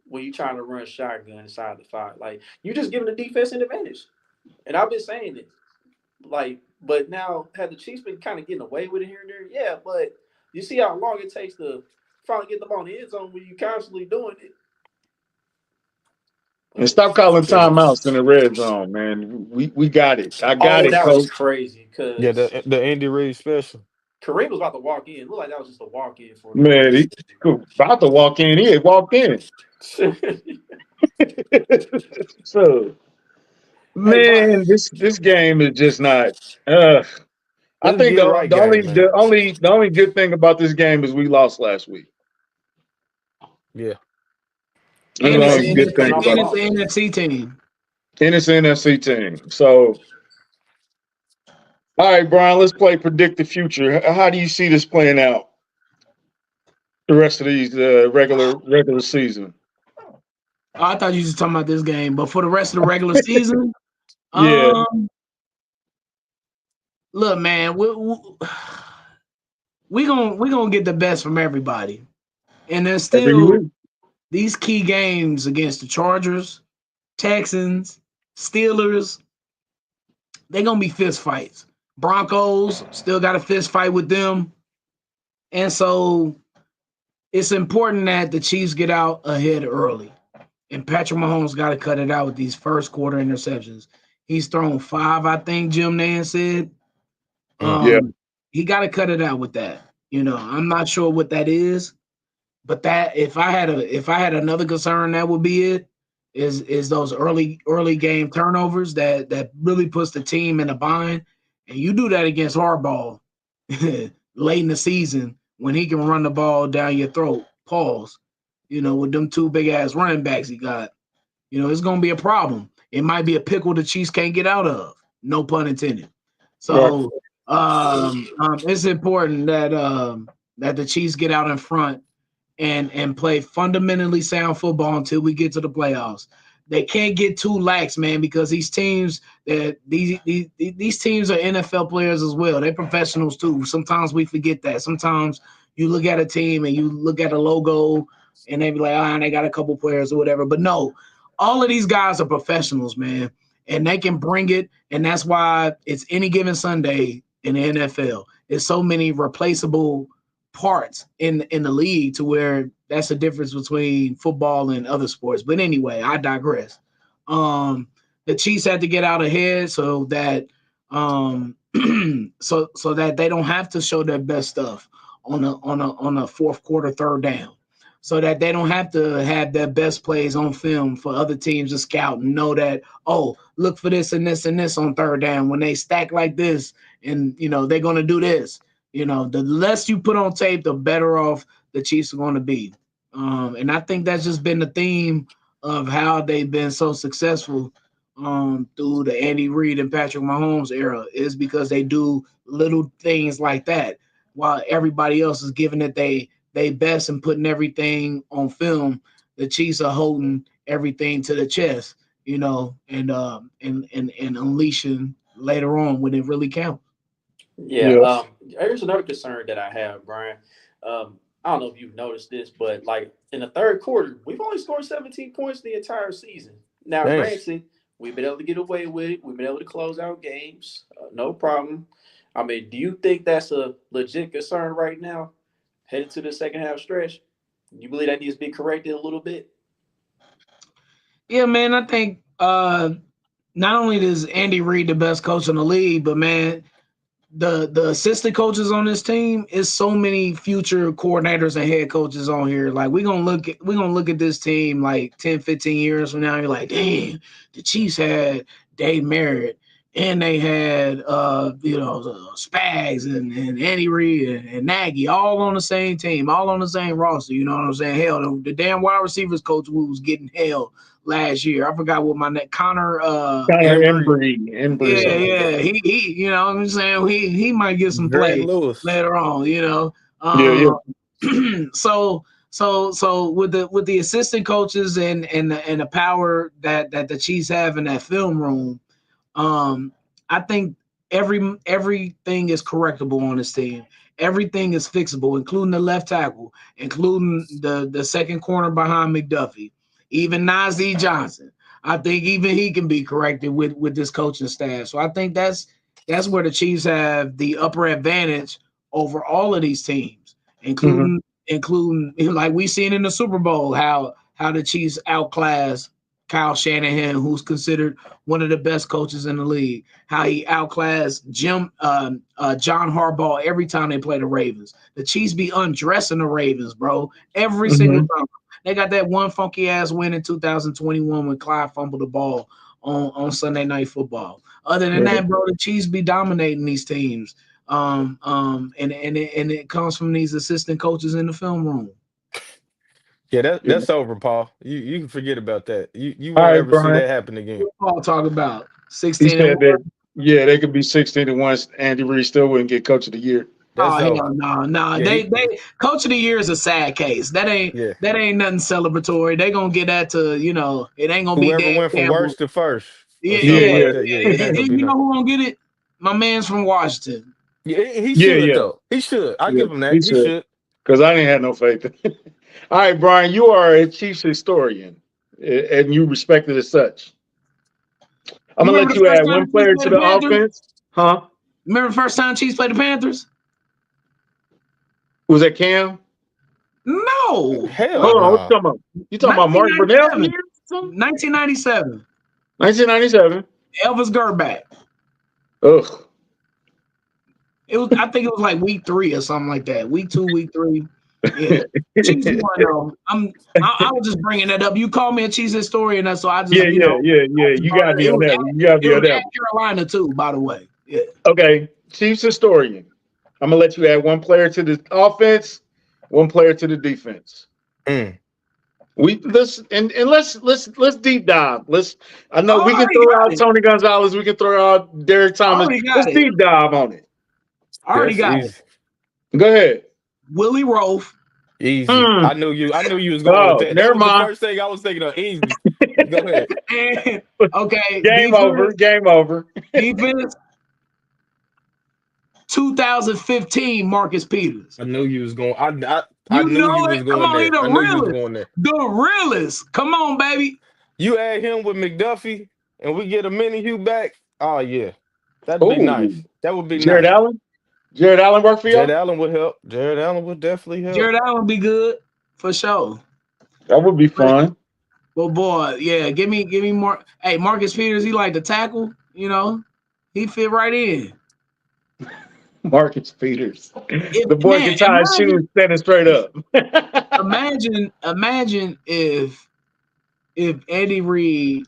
[SPEAKER 1] when you're trying to run shotgun inside the 5. Like you just giving the defense an advantage. And I've been saying it. Like, but now have the Chiefs been kind of getting away with it here and there? Yeah, but you see how long it takes to finally get the ball in the end zone when you constantly doing it.
[SPEAKER 4] and
[SPEAKER 1] But
[SPEAKER 4] stop calling
[SPEAKER 3] Yeah.
[SPEAKER 4] timeouts in the red zone, man. We got it. I got
[SPEAKER 1] oh,
[SPEAKER 4] it,
[SPEAKER 1] that was
[SPEAKER 4] coach.
[SPEAKER 1] crazy
[SPEAKER 3] Yeah,
[SPEAKER 1] because
[SPEAKER 3] the Andy Reid special.
[SPEAKER 1] Kareem was about to walk in. It looked like that was just a walk in for the
[SPEAKER 4] Man, he about to walk in. He had walked in.
[SPEAKER 1] Ravens.
[SPEAKER 4] So,
[SPEAKER 1] Hey, Brian.
[SPEAKER 4] man, this game is just not. Uh, I
[SPEAKER 3] It's a
[SPEAKER 4] think
[SPEAKER 3] get right
[SPEAKER 4] the
[SPEAKER 3] game, man.
[SPEAKER 4] only good thing about this game is we lost last week.
[SPEAKER 3] Yeah.
[SPEAKER 4] That's
[SPEAKER 1] Yeah,
[SPEAKER 2] And
[SPEAKER 4] the
[SPEAKER 2] it's
[SPEAKER 1] that's
[SPEAKER 4] only
[SPEAKER 2] and
[SPEAKER 1] that's
[SPEAKER 4] good
[SPEAKER 2] it's,
[SPEAKER 1] the
[SPEAKER 4] thing
[SPEAKER 2] and
[SPEAKER 1] phenomenal
[SPEAKER 4] about
[SPEAKER 2] it's
[SPEAKER 4] it.
[SPEAKER 2] the
[SPEAKER 1] loss.
[SPEAKER 2] NFC team.
[SPEAKER 4] And it's an NFC team. So, all right, Brian, let's play predict the future. How do you see this playing out the rest of these regular season?
[SPEAKER 2] Oh, I thought you was talking about this game, but for the rest of the regular season,
[SPEAKER 4] Yeah,
[SPEAKER 2] um, look, man, we gonna get the best from everybody, and there's
[SPEAKER 4] every
[SPEAKER 2] still
[SPEAKER 4] week.
[SPEAKER 2] these key games against the Chargers, Texans, Steelers. They're gonna be fist fights. Broncos still got a fist fight with them, and so it's important that the Chiefs get out ahead early. And Patrick Mahomes got to cut it out with these first quarter interceptions. He's thrown 5, I think Jim Nance said.
[SPEAKER 3] Mm.
[SPEAKER 4] Yeah,
[SPEAKER 2] He got to cut it out with that. I'm not sure what that is, but that if I had another concern, that would be it. Is those early game turnovers that really puts the team in a bind, and you do that against Harbaugh late in the season when he can run the ball down your throat. Pause. With them two big ass running backs he got. It's going to be a problem. It might be a pickle the Chiefs can't get out of. No pun intended.
[SPEAKER 4] right.
[SPEAKER 2] So it's important that the Chiefs get out in front and play fundamentally sound football until we get to the playoffs. They can't get too lax, man, because these teams these teams are NFL players as well. They're professionals too. Sometimes we forget that. Sometimes you look at a team and you look at a logo and they be like, they got a couple players or whatever. But no, all of these guys are professionals, man, and they can bring it. And that's why it's any given Sunday in the NFL. There's so many replaceable parts in the league to where that's the difference between football and other sports. But anyway, I digress. The Chiefs had to get out ahead so that so that they don't have to show their best stuff on a fourth quarter third down. So that they don't have to have their best plays on film for other teams to scout and know that, oh, look for this and this and this on third down when they stack like this and they're gonna do this. The less you put on tape, the better off the Chiefs are going to be. And I think that's just been the theme of how they've been so successful through the Andy Reid and Patrick Mahomes era is because they do little things like that while everybody else is giving it they best and putting everything on film. The Chiefs are holding everything to the chest, and unleashing later on when it really counts.
[SPEAKER 1] Yeah.
[SPEAKER 4] Yeah.
[SPEAKER 1] Here's another concern that I have, Brian. I don't know if you've noticed this, but like in the third quarter, we've only scored 17 points the entire season. Now,
[SPEAKER 3] Damn.
[SPEAKER 1] granted, we've been able to get away with it. We've been able to close out games, no problem. I mean, do you think that's a legit concern right now, headed to the second half stretch? You believe that needs to be corrected a little bit?
[SPEAKER 2] Yeah, man, I think not only is Andy Reid the best coach in the league, but man, the assistant coaches on this team is so many future coordinators and head coaches on here. Like we're gonna look at this team like 10, 15 years from now. And you're like, damn, the Chiefs had Dave Merritt and they had Spags and Andy Reid and Nagy all on the same team, all on the same roster. You know what I'm saying? Hell, the damn wide receivers coach who was getting hell last year. I forgot what my name. Connor.
[SPEAKER 4] Embry.
[SPEAKER 2] Yeah. He. You know what I'm saying? He might get some
[SPEAKER 3] Greg
[SPEAKER 2] play
[SPEAKER 3] Lewis.
[SPEAKER 2] later on. You know.
[SPEAKER 4] Yeah.
[SPEAKER 2] So with the assistant coaches and the power that the Chiefs have in that film room. I think everything is correctable on this team. Everything is fixable, including the left tackle, including the second corner behind McDuffie, even Najee Johnson. I think even he can be corrected with this coaching staff. So I think that's where the Chiefs have the upper advantage over all of these teams, including like we seen in the Super Bowl how the Chiefs outclassed Kyle Shanahan, who's considered one of the best coaches in the league, how he outclassed John Harbaugh every time they play the Ravens. The Chiefs be undressing the Ravens, bro, every single time. They got that one funky ass win in 2021 when Clyde fumbled the ball on Sunday Night Football. Other than that, bro, the Chiefs be dominating these teams. And it comes from these assistant coaches in the film room.
[SPEAKER 3] Yeah, that's over, Paul. You can forget about that. You
[SPEAKER 4] All
[SPEAKER 3] won't
[SPEAKER 4] right,
[SPEAKER 3] ever see
[SPEAKER 4] Brian.
[SPEAKER 3] that happen again.
[SPEAKER 2] What Paul talk about?
[SPEAKER 4] He
[SPEAKER 2] 16
[SPEAKER 4] said
[SPEAKER 2] and
[SPEAKER 4] that, yeah, they could be 16-1. Andy Reid still wouldn't get coach of the year.
[SPEAKER 3] That's
[SPEAKER 2] hell
[SPEAKER 3] over.
[SPEAKER 2] no.
[SPEAKER 3] Yeah,
[SPEAKER 2] They coach of the year is a sad case. That ain't nothing celebratory. They gonna get that to, it ain't gonna be
[SPEAKER 3] whoever
[SPEAKER 2] Dan
[SPEAKER 3] went from
[SPEAKER 2] Campbell.
[SPEAKER 3] worst to first or something
[SPEAKER 2] Yeah.
[SPEAKER 3] like that. Yeah, it ain't gonna be
[SPEAKER 2] You know
[SPEAKER 3] nothing.
[SPEAKER 2] who gonna get it? My man's from Washington.
[SPEAKER 3] Yeah, he should
[SPEAKER 4] Yeah.
[SPEAKER 3] though. He should. I
[SPEAKER 4] Yeah,
[SPEAKER 3] give him that. He should.
[SPEAKER 4] Because I didn't have no faith. All right, Brian, you are a Chiefs historian, and you respected as such. I'm gonna let
[SPEAKER 2] Remember the
[SPEAKER 4] you
[SPEAKER 2] first
[SPEAKER 4] add
[SPEAKER 2] time
[SPEAKER 4] one
[SPEAKER 2] the Chiefs
[SPEAKER 4] player
[SPEAKER 2] played
[SPEAKER 4] to
[SPEAKER 2] the
[SPEAKER 4] the
[SPEAKER 2] Panthers?
[SPEAKER 4] offense. Huh?
[SPEAKER 2] Remember the first time Chiefs played the Panthers?
[SPEAKER 4] Was that Cam?
[SPEAKER 2] No.
[SPEAKER 3] Hell
[SPEAKER 4] Hold on, what
[SPEAKER 3] no.
[SPEAKER 4] you talking about? You talking about Mark Brunell's year?
[SPEAKER 2] 1997.
[SPEAKER 4] 1997.
[SPEAKER 2] Elvis Gerback.
[SPEAKER 4] Ugh.
[SPEAKER 2] I think it was like week 3 or something like that. Week 2, week 3. Yeah. Chiefs won though. I was just bringing that up. You call me a Chiefs historian, so I just
[SPEAKER 4] Yeah. You gotta be on that one. You gotta be
[SPEAKER 2] it
[SPEAKER 4] on
[SPEAKER 2] was
[SPEAKER 4] that
[SPEAKER 2] at Carolina too, by the way. Yeah.
[SPEAKER 4] Okay, Chiefs historian. I'm gonna let you add one player to the offense, one player to the defense. Let's deep dive. I know we can throw out Tony Gonzalez, we can throw out Derek Thomas. Let's deep dive on it.
[SPEAKER 2] I already got it.
[SPEAKER 4] Go ahead.
[SPEAKER 2] Willie Roaf.
[SPEAKER 3] Easy. I knew you was going with that. That was the first thing I was thinking of. Easy. Go ahead.
[SPEAKER 2] Okay.
[SPEAKER 4] Game over.
[SPEAKER 2] Defense. 2015 Marcus Peters.
[SPEAKER 3] I knew you was going. I
[SPEAKER 2] You
[SPEAKER 3] knew
[SPEAKER 2] know
[SPEAKER 3] you
[SPEAKER 2] it.
[SPEAKER 3] was
[SPEAKER 2] Come
[SPEAKER 3] going
[SPEAKER 2] on,
[SPEAKER 3] there.
[SPEAKER 2] he the
[SPEAKER 3] I knew you was
[SPEAKER 2] realest.
[SPEAKER 3] going there.
[SPEAKER 2] The realest. Come on, baby.
[SPEAKER 3] You add him with McDuffie, and we get a mini Hugh back. Oh yeah, that'd be nice. That would be
[SPEAKER 4] Jared
[SPEAKER 3] nice.
[SPEAKER 4] Allen. Jared Allen work for you?
[SPEAKER 3] Jared Allen would help. Jared Allen would definitely help.
[SPEAKER 2] Jared Allen be good for sure.
[SPEAKER 4] That would be fun.
[SPEAKER 2] Well, boy, yeah. Give me more. Hey, Marcus Peters, he like to tackle. He fit right in.
[SPEAKER 4] Marcus Peters. The boy can tie his shoes standing straight up.
[SPEAKER 2] Imagine if Andy Reid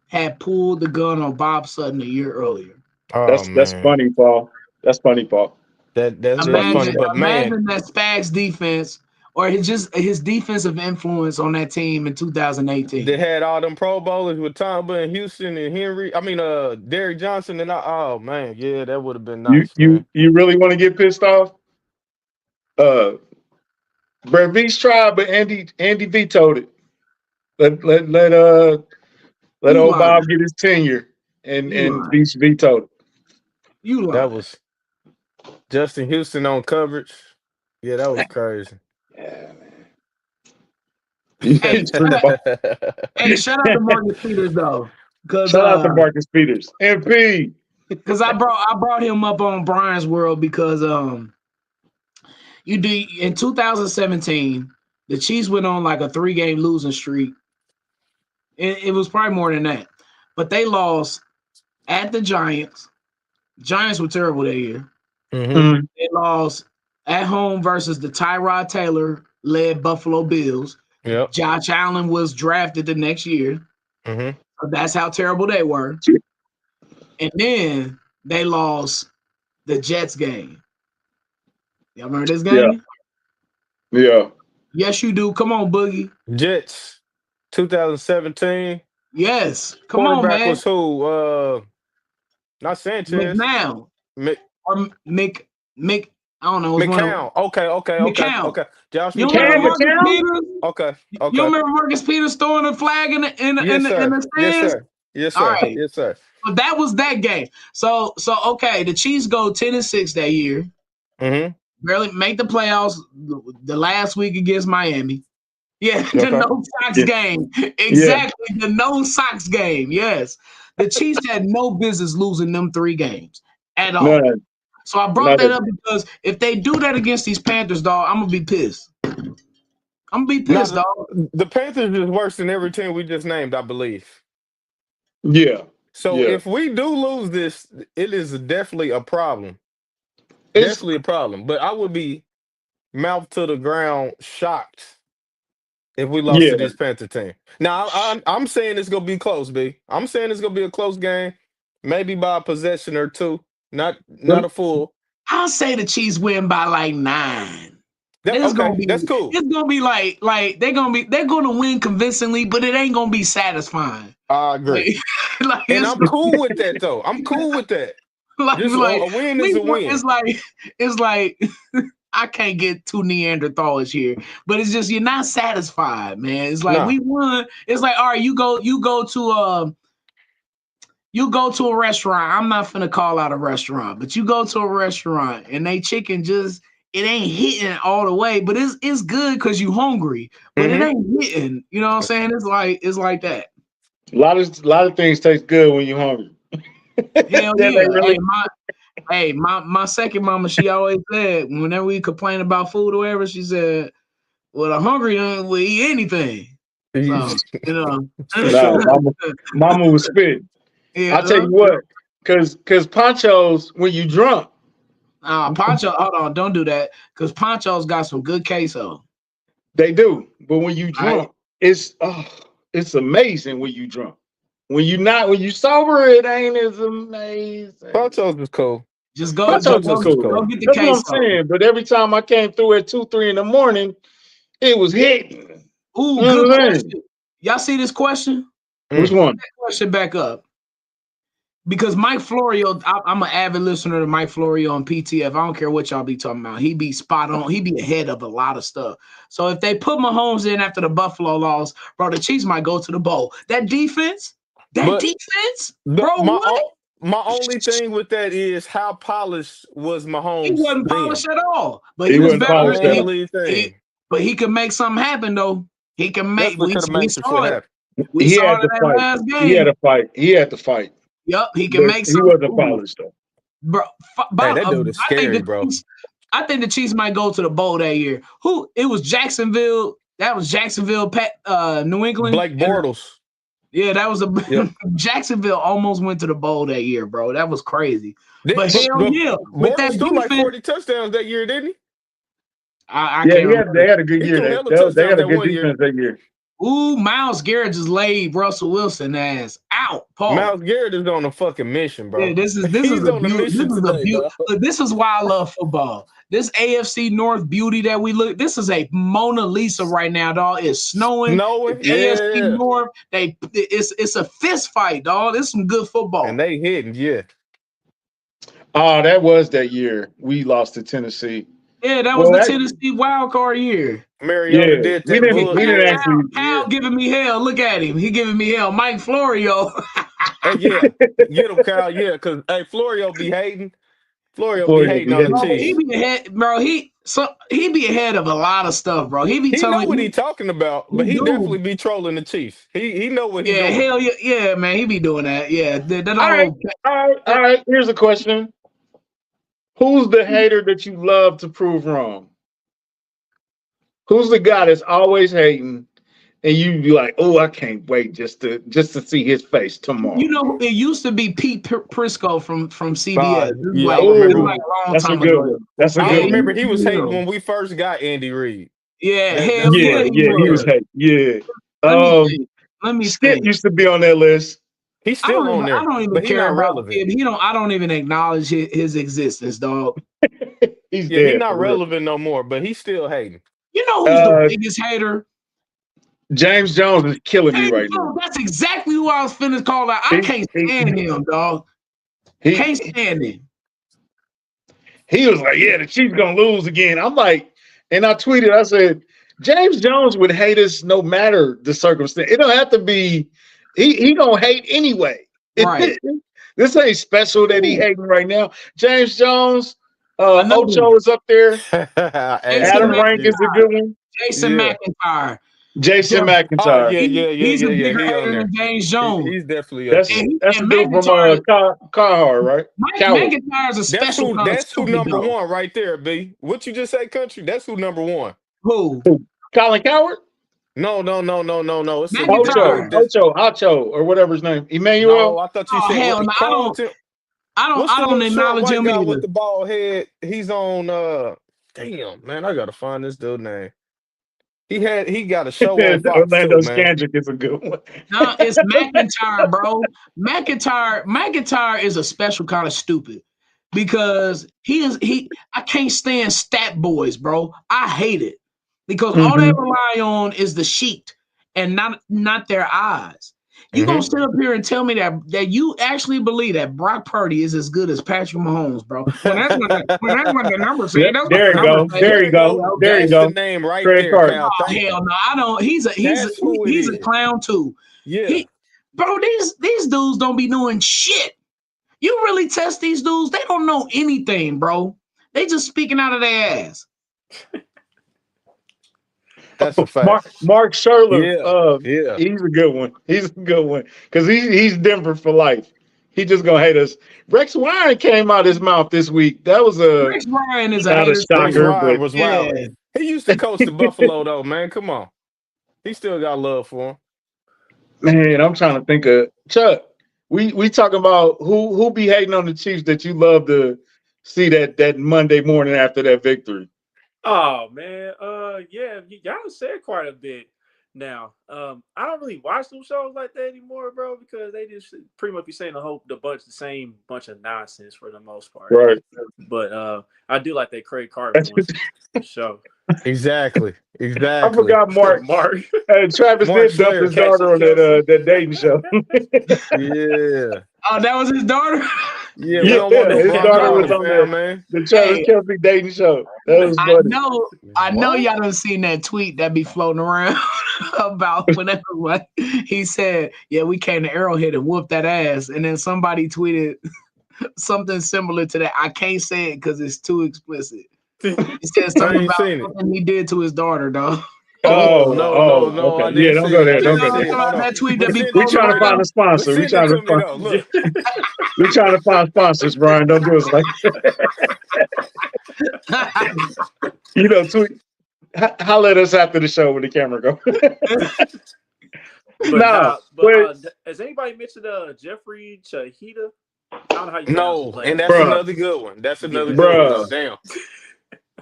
[SPEAKER 2] had pulled the gun on Bob Sutton a year earlier.
[SPEAKER 3] Oh,
[SPEAKER 4] that's funny, Paul. That's funny, Paul.
[SPEAKER 3] That's funny, but
[SPEAKER 2] imagine that Spags defense or his defensive influence on that team in 2018.
[SPEAKER 3] They had all them Pro Bowlers with Tomba and Houston and Henry. I mean, Derrick Johnson and oh man, yeah, that would have been nice.
[SPEAKER 4] You really want to get pissed off? Brett Veach tried, but Andy vetoed it. Let old Bob get his tenure, and Veach vetoed it.
[SPEAKER 3] That was Justin Houston on coverage. Yeah, that was crazy.
[SPEAKER 4] Yeah, man.
[SPEAKER 2] Hey, shout out to Marcus Peters though.
[SPEAKER 4] Shout out to Marcus Peters, MP.
[SPEAKER 2] Because I brought him up on Brian's World because in 2017 the Chiefs went on like a 3-game losing streak. It was probably more than that, but they lost at the Giants. Giants were terrible that year. They lost at home versus the Tyrod Taylor led Buffalo Bills.
[SPEAKER 3] Yep.
[SPEAKER 2] Josh Allen was drafted the next year. So that's how terrible they were. And then they lost the Jets game. Y'all remember this game?
[SPEAKER 4] Yeah.
[SPEAKER 2] Yes, you do. Come on, Boogie.
[SPEAKER 3] Jets, 2017.
[SPEAKER 2] Yes. Come on,
[SPEAKER 3] Quarterback
[SPEAKER 2] man.
[SPEAKER 3] was who? Not Sanchez.
[SPEAKER 2] McNown.
[SPEAKER 3] Mc,
[SPEAKER 2] Or Mc I don't know. It was one of
[SPEAKER 3] McCown. Okay.
[SPEAKER 2] McCown.
[SPEAKER 3] Josh
[SPEAKER 2] You remember
[SPEAKER 3] McCown.
[SPEAKER 2] Marcus
[SPEAKER 4] McCown?
[SPEAKER 2] Peters?
[SPEAKER 3] Okay.
[SPEAKER 2] You remember Marcus Peters throwing a flag in
[SPEAKER 3] Yes, sir.
[SPEAKER 2] the
[SPEAKER 3] Yes,
[SPEAKER 2] stands?
[SPEAKER 3] sir. Yes,
[SPEAKER 2] All
[SPEAKER 3] sir.
[SPEAKER 2] right.
[SPEAKER 3] Yes, sir.
[SPEAKER 2] But that was that game. So okay, the Chiefs go 10-6 that year.
[SPEAKER 3] Mm-hmm.
[SPEAKER 2] Barely make the playoffs the last week against Miami. Yeah, the
[SPEAKER 3] Okay.
[SPEAKER 2] no Sox game. Exactly, the no Sox game. Yes. The Chiefs had no business losing them 3 games at all.
[SPEAKER 4] None.
[SPEAKER 2] So I brought that up because if they do that against these Panthers, dog, I'm gonna be pissed. I'm gonna be pissed, dog.
[SPEAKER 3] The Panthers is worse than every team we just named, I believe.
[SPEAKER 4] Yeah.
[SPEAKER 3] So if we do lose this, it is definitely a problem. Definitely a problem. But I would be mouth to the ground shocked if we lost to this Panther team. Now, I'm saying it's going to be close, B. I'm saying it's going to be a close game, maybe by a possession or 2, not a full.
[SPEAKER 2] I'll say the Chiefs win by like 9.
[SPEAKER 3] That's cool.
[SPEAKER 2] It's gonna be like they're gonna win convincingly, but it ain't gonna be satisfying.
[SPEAKER 3] I agree. And I'm cool with that though. I'm cool with that. A win is a win.
[SPEAKER 2] It's like I can't get too Neanderthalish here, but it's just you're not satisfied, man. It's like we won. It's like, all right, you go to a restaurant. I'm not finna call out a restaurant, but you go to a restaurant and they chicken just it ain't hitting all the way, but it's good because you hungry, but it ain't hitting. You know what I'm saying? It's like that.
[SPEAKER 4] A lot of things taste good when you're hungry.
[SPEAKER 2] Hell yeah. Really... my second mama, she always said whenever we complain about food or whatever, she said, well, the hungry will eat anything. So, you know.
[SPEAKER 4] Mama was spit.
[SPEAKER 2] Yeah,
[SPEAKER 4] I'll tell you what, because Ponchos, when you drunk.
[SPEAKER 2] Poncho, hold on, don't do that. Because Poncho's got some good queso.
[SPEAKER 4] They do. But when you drunk, it's amazing when you drunk. When you sober, it ain't as amazing.
[SPEAKER 3] Ponchos is cool.
[SPEAKER 2] Just go get the
[SPEAKER 4] That's
[SPEAKER 2] queso.
[SPEAKER 4] what I'm saying. But every time I came through at 2-3 in the morning, it was hitting.
[SPEAKER 2] Ooh, good question. Y'all see this question?
[SPEAKER 4] Which one?
[SPEAKER 2] That question back up. Because Mike Florio, I'm an avid listener to Mike Florio on PTF. I don't care what y'all be talking about. He be spot on. He be ahead of a lot of stuff. So if they put Mahomes in after the Buffalo loss, bro, the Chiefs might go to the bowl. That defense, bro, what?
[SPEAKER 3] My only thing with that is how polished was Mahomes?
[SPEAKER 2] He wasn't polished at all. But
[SPEAKER 4] he
[SPEAKER 2] was
[SPEAKER 4] better.
[SPEAKER 2] But he can make something happen, though. He can make. We saw it.
[SPEAKER 4] We saw it in that last game. He had to fight.
[SPEAKER 2] Yep, he can make something.
[SPEAKER 4] He wasn't polished though.
[SPEAKER 2] Bro,
[SPEAKER 3] that dude is scary, bro.
[SPEAKER 2] I think the Chiefs might go to the bowl that year. It was Jacksonville. That was Jacksonville, New England.
[SPEAKER 3] Blake Bortles.
[SPEAKER 2] Yeah, that was Jacksonville almost went to the bowl that year, bro. That was crazy. But hell yeah, with that
[SPEAKER 3] threw like 40 touchdowns that year, didn't he?
[SPEAKER 2] I can't remember.
[SPEAKER 4] They had a good year. They had a good defense that year.
[SPEAKER 2] Ooh, Myles Garrett just laid Russell Wilson ass out. Paul.
[SPEAKER 3] Myles Garrett is on a fucking mission, bro.
[SPEAKER 2] Yeah, this is why I love football. This AFC North beauty that we look. This is a Mona Lisa right now, dog. It's snowing. AFC North. It's a fist fight, dog. It's some good football.
[SPEAKER 3] And they hitting, yeah.
[SPEAKER 4] Oh, that was that year we lost to Tennessee.
[SPEAKER 2] Yeah, that was the Tennessee wild card year.
[SPEAKER 3] Mariota did that.
[SPEAKER 4] We didn't actually.
[SPEAKER 2] Kyle giving me hell. Look at him. He giving me hell. Mike Florio.
[SPEAKER 3] Hey, yeah, get him, Kyle. Yeah, because Florio be hating. Florio be hating on the Chiefs.
[SPEAKER 2] He be ahead, bro. He be ahead of a lot of stuff, bro. He
[SPEAKER 3] know what he talking about, but he definitely be trolling the Chiefs. He know what he doing.
[SPEAKER 2] Hell yeah, man. He be doing that. Yeah.
[SPEAKER 4] All right. Here's a question. Who's the hater that you love to prove wrong? Who's the guy that's always hating, and you be like, "Oh, I can't wait just to see his face tomorrow."
[SPEAKER 2] You know, it used to be Pete Prisco from CBS.
[SPEAKER 4] That's a good one.
[SPEAKER 3] I remember he was hating when we first got Andy Reid.
[SPEAKER 2] Yeah,
[SPEAKER 4] he was hating. Yeah.
[SPEAKER 2] Let me
[SPEAKER 4] Skip used to be on that list.
[SPEAKER 3] He's still on
[SPEAKER 2] I
[SPEAKER 3] there,
[SPEAKER 2] don't even
[SPEAKER 3] but he's
[SPEAKER 2] care
[SPEAKER 3] not
[SPEAKER 2] about
[SPEAKER 3] relevant.
[SPEAKER 2] him. I don't even acknowledge his existence, dog.
[SPEAKER 4] He's
[SPEAKER 3] Yeah, he's
[SPEAKER 4] dead
[SPEAKER 3] not
[SPEAKER 4] for real.
[SPEAKER 3] relevant no more, but he's still hating.
[SPEAKER 2] You know who's the biggest hater?
[SPEAKER 4] Jamz Jones is killing me right now.
[SPEAKER 2] That's exactly who I was finna call out. I can't stand him, dog. Can't stand him.
[SPEAKER 4] He was like, "Yeah, the Chiefs gonna lose again." I'm like, and I tweeted, I said, "Jamz Jones would hate us no matter the circumstance. It don't have to be. He gonna hate anyway.
[SPEAKER 2] Right.
[SPEAKER 4] This ain't special that he hating right now. Jamz Jones,
[SPEAKER 2] Another
[SPEAKER 4] Ocho is up there. Adam
[SPEAKER 2] Jason
[SPEAKER 4] Rank is a good one.
[SPEAKER 2] Jason
[SPEAKER 3] Yeah.
[SPEAKER 2] McIntyre.
[SPEAKER 4] Jason
[SPEAKER 3] Oh
[SPEAKER 4] McIntyre.
[SPEAKER 2] He's a bigger
[SPEAKER 3] He on
[SPEAKER 2] hater
[SPEAKER 3] there.
[SPEAKER 2] than James Jones.
[SPEAKER 3] He's definitely up
[SPEAKER 4] That's
[SPEAKER 3] there.
[SPEAKER 4] that's the
[SPEAKER 2] and
[SPEAKER 4] dude from Carhart, right?
[SPEAKER 2] McIntyre's a
[SPEAKER 3] That's
[SPEAKER 2] special kind of
[SPEAKER 3] who
[SPEAKER 2] stupid
[SPEAKER 3] number
[SPEAKER 2] dog.
[SPEAKER 3] one right there, B. What you just say, country? That's who number one.
[SPEAKER 2] Who?
[SPEAKER 4] Colin Coward?
[SPEAKER 3] No. It's
[SPEAKER 4] Ocho, or whatever his name. Emmanuel?
[SPEAKER 3] No, I thought you said
[SPEAKER 2] hell no, I don't acknowledge
[SPEAKER 3] white
[SPEAKER 2] him
[SPEAKER 3] guy
[SPEAKER 2] either.
[SPEAKER 3] with the bald head? He's on damn, man, I gotta find this dude name. He got a show on Fox
[SPEAKER 4] Orlando
[SPEAKER 3] too, man.
[SPEAKER 4] Scandrick is a good one.
[SPEAKER 2] No, it's McIntyre, bro. McIntyre is a special kind of stupid because I can't stand stat boys, bro. I hate it because all they rely on is the sheet and not their eyes. You gonna sit up here and tell me that you actually believe that Brock Purdy is as good as Patrick Mahomes, bro? When that's what the numbers say. That's
[SPEAKER 4] There you go. There you go. There you go.
[SPEAKER 3] The name right
[SPEAKER 4] Craig
[SPEAKER 3] there,
[SPEAKER 4] Carter.
[SPEAKER 3] Cal.
[SPEAKER 2] Oh, hell no, I don't. He's a clown too.
[SPEAKER 3] Yeah.
[SPEAKER 2] Bro, these dudes don't be doing shit. You really test these dudes, they don't know anything, bro. They just speaking out of their ass.
[SPEAKER 3] That's a fact.
[SPEAKER 4] Mark Sherlock,
[SPEAKER 3] yeah.
[SPEAKER 4] He's a good one. He's a good one. Because he's Denver for life. He just gonna hate us. Rex Ryan came out his mouth this week. That was
[SPEAKER 2] Rex Ryan is
[SPEAKER 4] not a shocker.
[SPEAKER 3] Rex Ryan was
[SPEAKER 2] yeah.
[SPEAKER 3] wild. He used to coach the Buffalo though, man. Come on. He still got love for him.
[SPEAKER 4] Man, I'm trying to think of Chuck. We talking about who be hating on the Chiefs that you love to see that Monday morning after that victory.
[SPEAKER 1] Oh man, yeah, y'all said quite a bit. Now, I don't really watch them shows like that anymore, bro, because they just pretty much be saying the same bunch of nonsense for the most part.
[SPEAKER 4] Right.
[SPEAKER 1] But I do like that Craig Carter show.
[SPEAKER 3] Exactly.
[SPEAKER 4] I forgot Mark. Travis
[SPEAKER 3] Mark
[SPEAKER 4] did dump his daughter on that dating show.
[SPEAKER 3] Yeah.
[SPEAKER 2] Oh, that was his daughter?
[SPEAKER 3] Yeah, his
[SPEAKER 4] daughter was on there,
[SPEAKER 3] man.
[SPEAKER 4] The Travis Kelce dating show. That was funny.
[SPEAKER 2] I know y'all done seen that tweet that be floating around about whenever he said, yeah, we came to Arrowhead and whooped that ass. And then somebody tweeted something similar to that. I can't say it because it's too explicit. He said something about something he did to his daughter, dog.
[SPEAKER 3] No.
[SPEAKER 4] Okay. Yeah, don't go there. Don't go there.
[SPEAKER 2] That tweet that be
[SPEAKER 4] we trying to find a sponsor. We trying to find sponsors, Brian. Don't do us like that. You know, tweet. Holler at us after the show when the camera go.
[SPEAKER 1] Has anybody mentioned Jeffrey Chahida? I don't know how you
[SPEAKER 3] No, and that's another good one. That's another good one. Damn.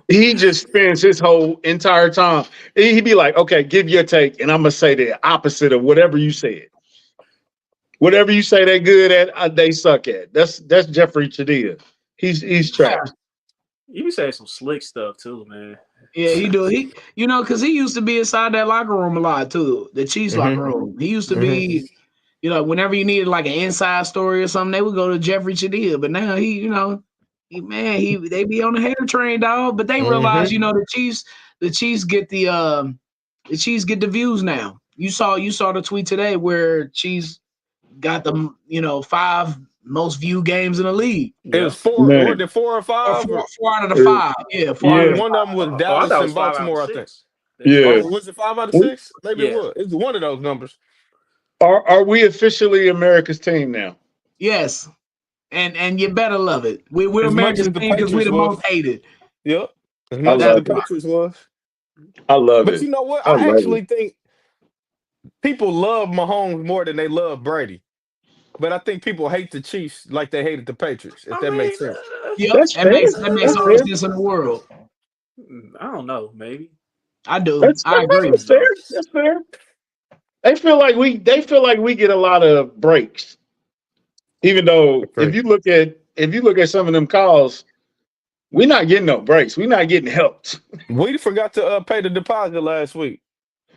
[SPEAKER 4] He just spends his whole entire time. He'd be like, okay, give your take, and I'm going to say the opposite of whatever you said. Whatever you say they're good at, they suck at. That's Jeffrey Chahida. He's trash.
[SPEAKER 1] You be saying some slick stuff too, man.
[SPEAKER 2] Yeah, he do. Because he used to be inside that locker room a lot too, the Chiefs locker room. He used to be, whenever you needed like an inside story or something, they would go to Jeffrey Chahida. But now they be on the hater train, dog. But they realize, the Chiefs get the views now. You saw the tweet today where Chiefs got the 5 most viewed games in the league.
[SPEAKER 3] It was 4. Was it 4 or 5?
[SPEAKER 2] 4 out of the 5. Yeah, 4 out of the 5.
[SPEAKER 3] One of them was Dallas and Baltimore, I think.
[SPEAKER 4] Yeah.
[SPEAKER 3] Was it 5 out of 6? Maybe it was. It's one of those numbers.
[SPEAKER 4] Are we officially America's team now?
[SPEAKER 2] Yes. And you better love it. We're America's team because we're the most hated.
[SPEAKER 3] Yep. As much as the Patriots was.
[SPEAKER 4] I love it.
[SPEAKER 3] But you know what? I actually think people love Mahomes more than they love Brady. But I think people hate the Chiefs like they hated the Patriots, if that makes sense.
[SPEAKER 2] Yep, that makes all the sense in the world.
[SPEAKER 1] I don't know, maybe.
[SPEAKER 2] I do. I agree.
[SPEAKER 4] That's fair. They feel like we get a lot of breaks. Even though if you look at some of them calls, we're not getting no breaks. We're not getting helped.
[SPEAKER 3] We forgot to pay the deposit last week.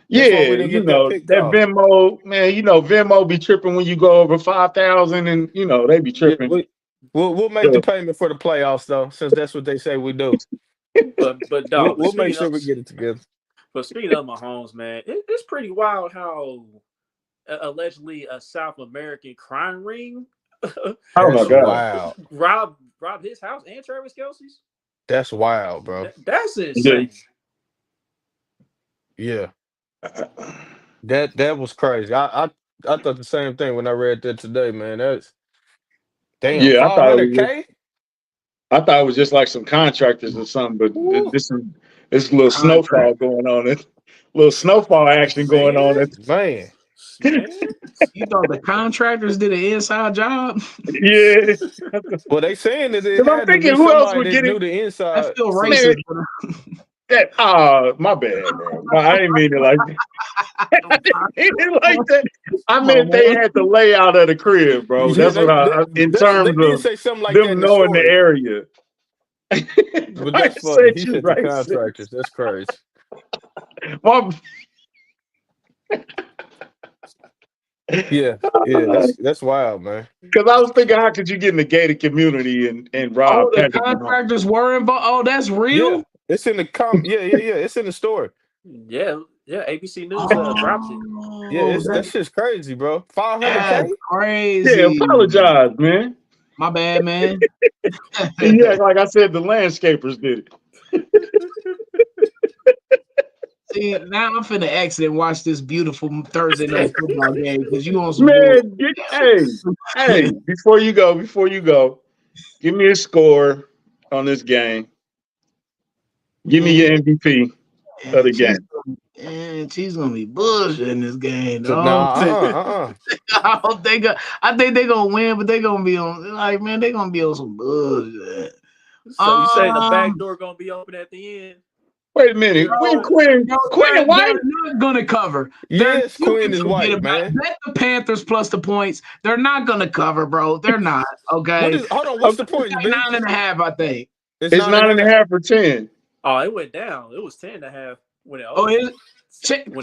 [SPEAKER 3] That's why we
[SPEAKER 4] Yeah,
[SPEAKER 3] didn't get that pick
[SPEAKER 4] that
[SPEAKER 3] off.
[SPEAKER 4] Venmo, man. Venmo be tripping when you go over 5,000, and they be
[SPEAKER 3] Yeah,
[SPEAKER 4] tripping.
[SPEAKER 3] we'll make the payment for the playoffs though, since that's what they say we do.
[SPEAKER 1] But dog,
[SPEAKER 3] We'll make sure we get it together.
[SPEAKER 1] But speaking of Mahomes, man, it's pretty wild how allegedly a South American crime ring
[SPEAKER 4] Oh my God,
[SPEAKER 3] wild.
[SPEAKER 1] robbed his house and Travis Kelce's.
[SPEAKER 3] That's wild, bro.
[SPEAKER 1] That's insane.
[SPEAKER 3] Yeah. That was crazy. I thought the same thing when I read that today, man. That's damn.
[SPEAKER 4] Yeah,
[SPEAKER 3] 500K.
[SPEAKER 4] I thought it was just like some contractors or something, but this is a little snowfall going on. A little snowfall action going on.
[SPEAKER 3] Man.
[SPEAKER 2] You thought the contractors did an inside job?
[SPEAKER 4] Yeah.
[SPEAKER 3] Well, they saying that it
[SPEAKER 4] I'm
[SPEAKER 3] had to be
[SPEAKER 4] thinking who else would
[SPEAKER 3] somebody
[SPEAKER 4] get
[SPEAKER 3] that knew
[SPEAKER 4] it?
[SPEAKER 3] the inside.
[SPEAKER 2] That's still racist.
[SPEAKER 4] My bad, bro. I didn't mean it like that. I didn't mean it like that. I meant they had the layout of the crib, bro.
[SPEAKER 3] Yeah,
[SPEAKER 4] That's in terms
[SPEAKER 3] they did
[SPEAKER 4] of
[SPEAKER 3] say something like
[SPEAKER 4] them
[SPEAKER 3] that in
[SPEAKER 4] knowing the area.
[SPEAKER 3] But that's funny. He said the contractors. That's crazy. Yeah, that's wild, man.
[SPEAKER 4] Because I was thinking, how could you get in the gated community and rob?
[SPEAKER 2] The contractors were involved. Oh, that's real.
[SPEAKER 3] Yeah, it's in the Yeah. It's in the story.
[SPEAKER 1] Yeah. ABC News dropped it.
[SPEAKER 3] Yeah, that's just crazy, bro. 500K.
[SPEAKER 2] Crazy.
[SPEAKER 4] Yeah, apologize, man.
[SPEAKER 2] My bad, man.
[SPEAKER 4] Yeah, like I said, the landscapers did it.
[SPEAKER 2] See, now I'm finna exit and watch this beautiful Thursday night football game because you on some
[SPEAKER 4] man. Hey, before you go, give me a score on this game. Give me your MVP of the game.
[SPEAKER 2] And she's gonna be bullshit in this game.
[SPEAKER 3] Nah,
[SPEAKER 2] I think they're gonna win, but they're gonna be on they're gonna be on some bullshit.
[SPEAKER 1] So you saying the back door gonna be open at the end?
[SPEAKER 4] Wait a minute. Quinn White?
[SPEAKER 2] They're not gonna cover.
[SPEAKER 3] Yes, Quinn is white, man.
[SPEAKER 2] Bet the Panthers plus the points. They're not gonna cover, bro. They're not. Okay.
[SPEAKER 3] Hold on. What's the point?
[SPEAKER 2] 9.5, I think.
[SPEAKER 4] It's 9.5 or 10.
[SPEAKER 1] Oh, it went down. It was 10.5 when it
[SPEAKER 2] opened. Is it?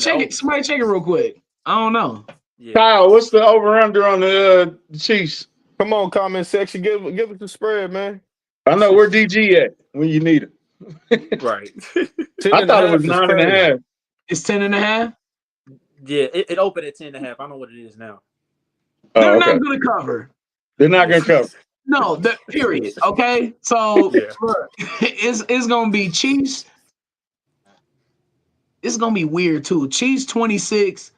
[SPEAKER 2] Check it. Somebody check it real quick. I don't know.
[SPEAKER 4] Yeah. Kyle, what's the over/under on the Chiefs?
[SPEAKER 3] Come on, comment section. Give us the spread, man.
[SPEAKER 4] I know where DG at when you need him.
[SPEAKER 1] Right.
[SPEAKER 4] I thought it was 9.5.
[SPEAKER 2] It's 10.5.
[SPEAKER 1] Yeah, it opened at 10.5. I know what it is now.
[SPEAKER 2] They're not going to cover.
[SPEAKER 4] They're not going to cover.
[SPEAKER 2] No, period. Okay, so look, it's going to be Chiefs. It's going to be weird too. Chiefs 26,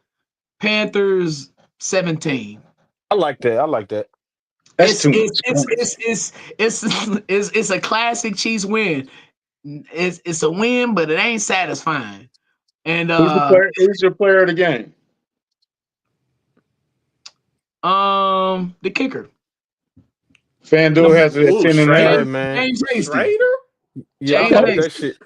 [SPEAKER 2] Panthers 17.
[SPEAKER 3] I like that.
[SPEAKER 4] That's
[SPEAKER 2] it's a classic Chiefs win. It's a win, but it ain't satisfying. And
[SPEAKER 4] who's your player of the game?
[SPEAKER 2] The kicker.
[SPEAKER 4] FanDuel has it at 10.5.
[SPEAKER 3] Man.
[SPEAKER 2] James
[SPEAKER 1] Schrader?
[SPEAKER 3] Yeah,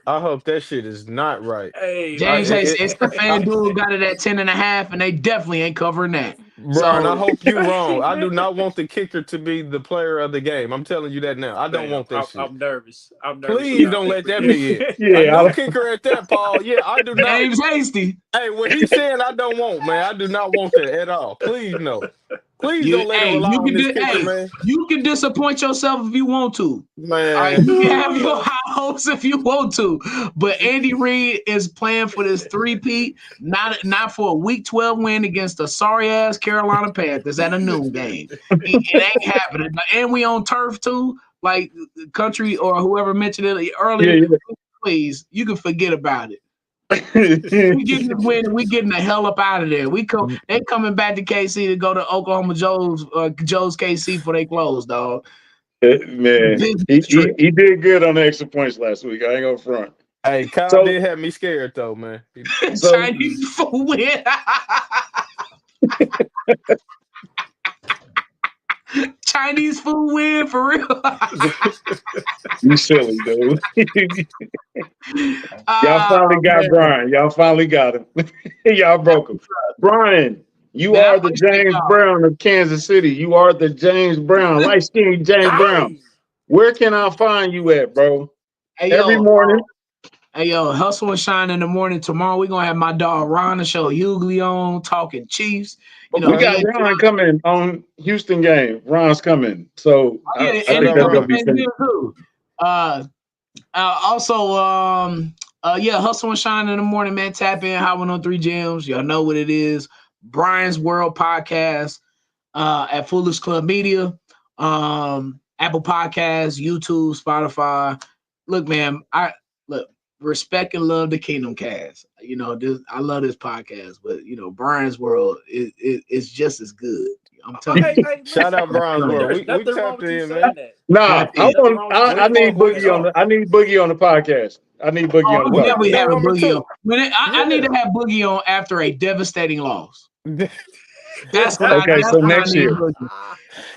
[SPEAKER 3] I hope that shit is not right.
[SPEAKER 1] Hey,
[SPEAKER 2] James Hasty, it's the FanDuel got it at 10.5, and they definitely ain't covering that.
[SPEAKER 3] Brian, I hope you're wrong. I do not want the kicker to be the player of the game. I'm telling you that now. I don't want that shit.
[SPEAKER 1] I'm nervous.
[SPEAKER 3] Please don't let that be it.
[SPEAKER 4] Yeah,
[SPEAKER 3] no kicker at that, Paul. Yeah, I do not.
[SPEAKER 2] James Hasty.
[SPEAKER 3] Hey, what he's saying, I don't want, man. I do not want that at all. Please no. Please don't let him rely on this kicker, man.
[SPEAKER 2] You can disappoint yourself if you want to.
[SPEAKER 3] Man.
[SPEAKER 2] You can have your high hopes if you want to. But Andy Reid is playing for this three-peat, not for a Week 12 win against a sorry-ass Carolina Panthers at a noon game. It ain't happening. And we on turf, too. Like Country or whoever mentioned it earlier. Yeah. Please, you can forget about it. We getting this win and we getting the hell up out of there. They coming back to KC to go to Oklahoma Joe's KC for they close, dog.
[SPEAKER 4] Man, he did good on the extra points last week. I ain't gonna front.
[SPEAKER 3] Hey, Kyle did have me scared though, man.
[SPEAKER 2] Chinese food win. Chinese food win for real.
[SPEAKER 4] You silly, dude. Y'all finally got Brian. Y'all finally got him. Y'all broke him. Brian, You
[SPEAKER 2] Man, I
[SPEAKER 4] are the
[SPEAKER 2] appreciate
[SPEAKER 4] James
[SPEAKER 2] y'all.
[SPEAKER 4] Brown of Kansas City. You are the James Brown, light skinned James Brown. Where can I find you at, bro?
[SPEAKER 2] Hey,
[SPEAKER 4] Every
[SPEAKER 2] yo,
[SPEAKER 4] morning.
[SPEAKER 2] Hey, yo, Hustle and Shine in the morning. Tomorrow we're going to have my dog Ron the show Hughley on, talking Chiefs. You know,
[SPEAKER 4] We got Ron coming on Houston game. Ron's coming. So
[SPEAKER 2] yeah,
[SPEAKER 4] I
[SPEAKER 2] and
[SPEAKER 4] think that's going to be
[SPEAKER 2] Thanksgiving too. Also, yeah, Hustle and Shine in the morning, man. Tap in, Hot 103 Gems. Y'all know what it is. Brian's World Podcast at Foolish Club Media, Apple Podcasts, YouTube, Spotify. Look, man, respect and love the Kingdom Cast. You know, I love this podcast, but you know, Brian's World is just as good. I'm telling you.
[SPEAKER 3] Shout out Brian's World. We
[SPEAKER 1] nothing wrong
[SPEAKER 3] tapped
[SPEAKER 1] with you
[SPEAKER 3] in,
[SPEAKER 1] saying
[SPEAKER 3] man.
[SPEAKER 1] that.
[SPEAKER 4] Nah, I need Boogie on the podcast. I need Boogie on the
[SPEAKER 2] I'm
[SPEAKER 4] podcast.
[SPEAKER 2] definitely having
[SPEAKER 3] number
[SPEAKER 2] Boogie
[SPEAKER 3] two.
[SPEAKER 2] on. I need to have Boogie on after a devastating loss. That's what
[SPEAKER 4] Okay, so
[SPEAKER 2] I
[SPEAKER 4] next
[SPEAKER 2] need
[SPEAKER 4] year.
[SPEAKER 2] Boogie.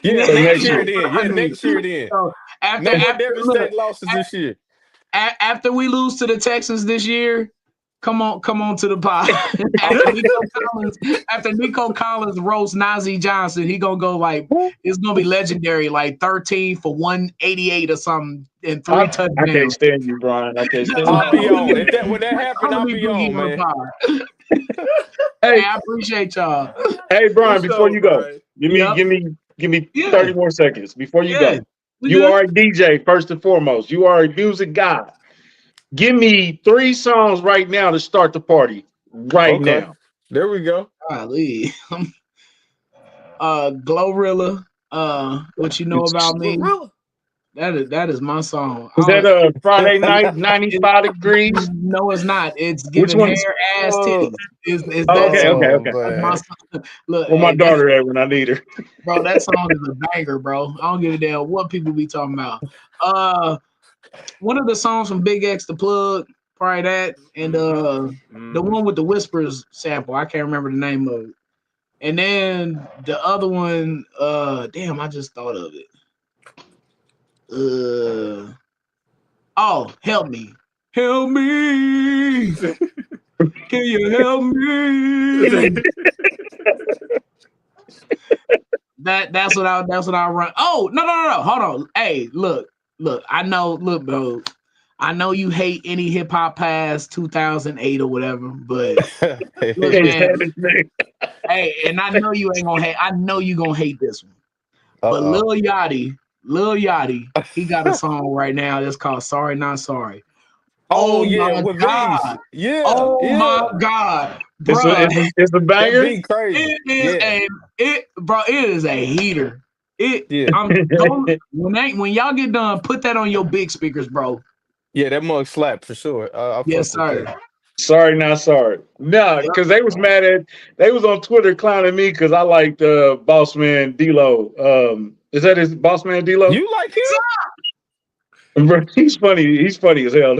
[SPEAKER 3] Yeah,
[SPEAKER 4] So
[SPEAKER 3] next
[SPEAKER 4] next
[SPEAKER 3] year
[SPEAKER 4] year.
[SPEAKER 3] then. Yeah, next year then.
[SPEAKER 2] So
[SPEAKER 3] No more devastating losses this year.
[SPEAKER 2] After we lose to the Texans this year, come on to the pod. after Nico Collins roasts Najee Johnson, he gonna go like it's gonna be legendary, like 13 for 188 or something and 3 touchdowns.
[SPEAKER 4] I can't stand you, Brian. I can't stand
[SPEAKER 3] I'll be
[SPEAKER 4] you.
[SPEAKER 3] on. When that happened, I'll be on, man.
[SPEAKER 2] Hey, I appreciate y'all.
[SPEAKER 4] Hey, Brian, before you go, give me 30 more seconds before you go. You are a DJ first and foremost. You are a music guy. Give me 3 songs right now to start the party. Now.
[SPEAKER 3] There we go.
[SPEAKER 2] Golly. Glorilla. What you know about me? That is my song.
[SPEAKER 4] Is that Friday night, 95 degrees?
[SPEAKER 2] No, it's not. It's giving hair, ass, titties. Is
[SPEAKER 4] Okay.
[SPEAKER 2] My song. Look,
[SPEAKER 4] where my daughter at when I need her?
[SPEAKER 2] Bro, that song is a banger, bro. I don't give a damn what people be talking about. One of the songs from Big X, The Plug, probably that, and the one with the Whispers sample. I can't remember the name of it. And then the other one, damn, I just thought of it. Help me. Help me. Can you help me? That's what I run. Oh, no. Hold on. Hey, look. I know, bro. I know you hate any hip hop past 2008 or whatever, but look, man. Hey, and I know you ain't gonna hate. I know you gonna hate this one. But Lil Yachty, he got a song right now that's called "Sorry Not Sorry."
[SPEAKER 3] Oh yeah, with
[SPEAKER 2] God.
[SPEAKER 3] Yeah.
[SPEAKER 2] My God, bro,
[SPEAKER 4] it's a banger.
[SPEAKER 3] That crazy.
[SPEAKER 2] It is a heater. When y'all get done, put that on your big speakers, bro.
[SPEAKER 3] Yeah, that mug slap for sure.
[SPEAKER 2] Yes, sir.
[SPEAKER 4] Sorry, not sorry. No, because they was mad at. They was on Twitter clowning me because I liked Boss Man D-Lo. Is that his Boss Man D-Lo?
[SPEAKER 3] You like him?
[SPEAKER 4] Bro, he's funny. He's funny as hell.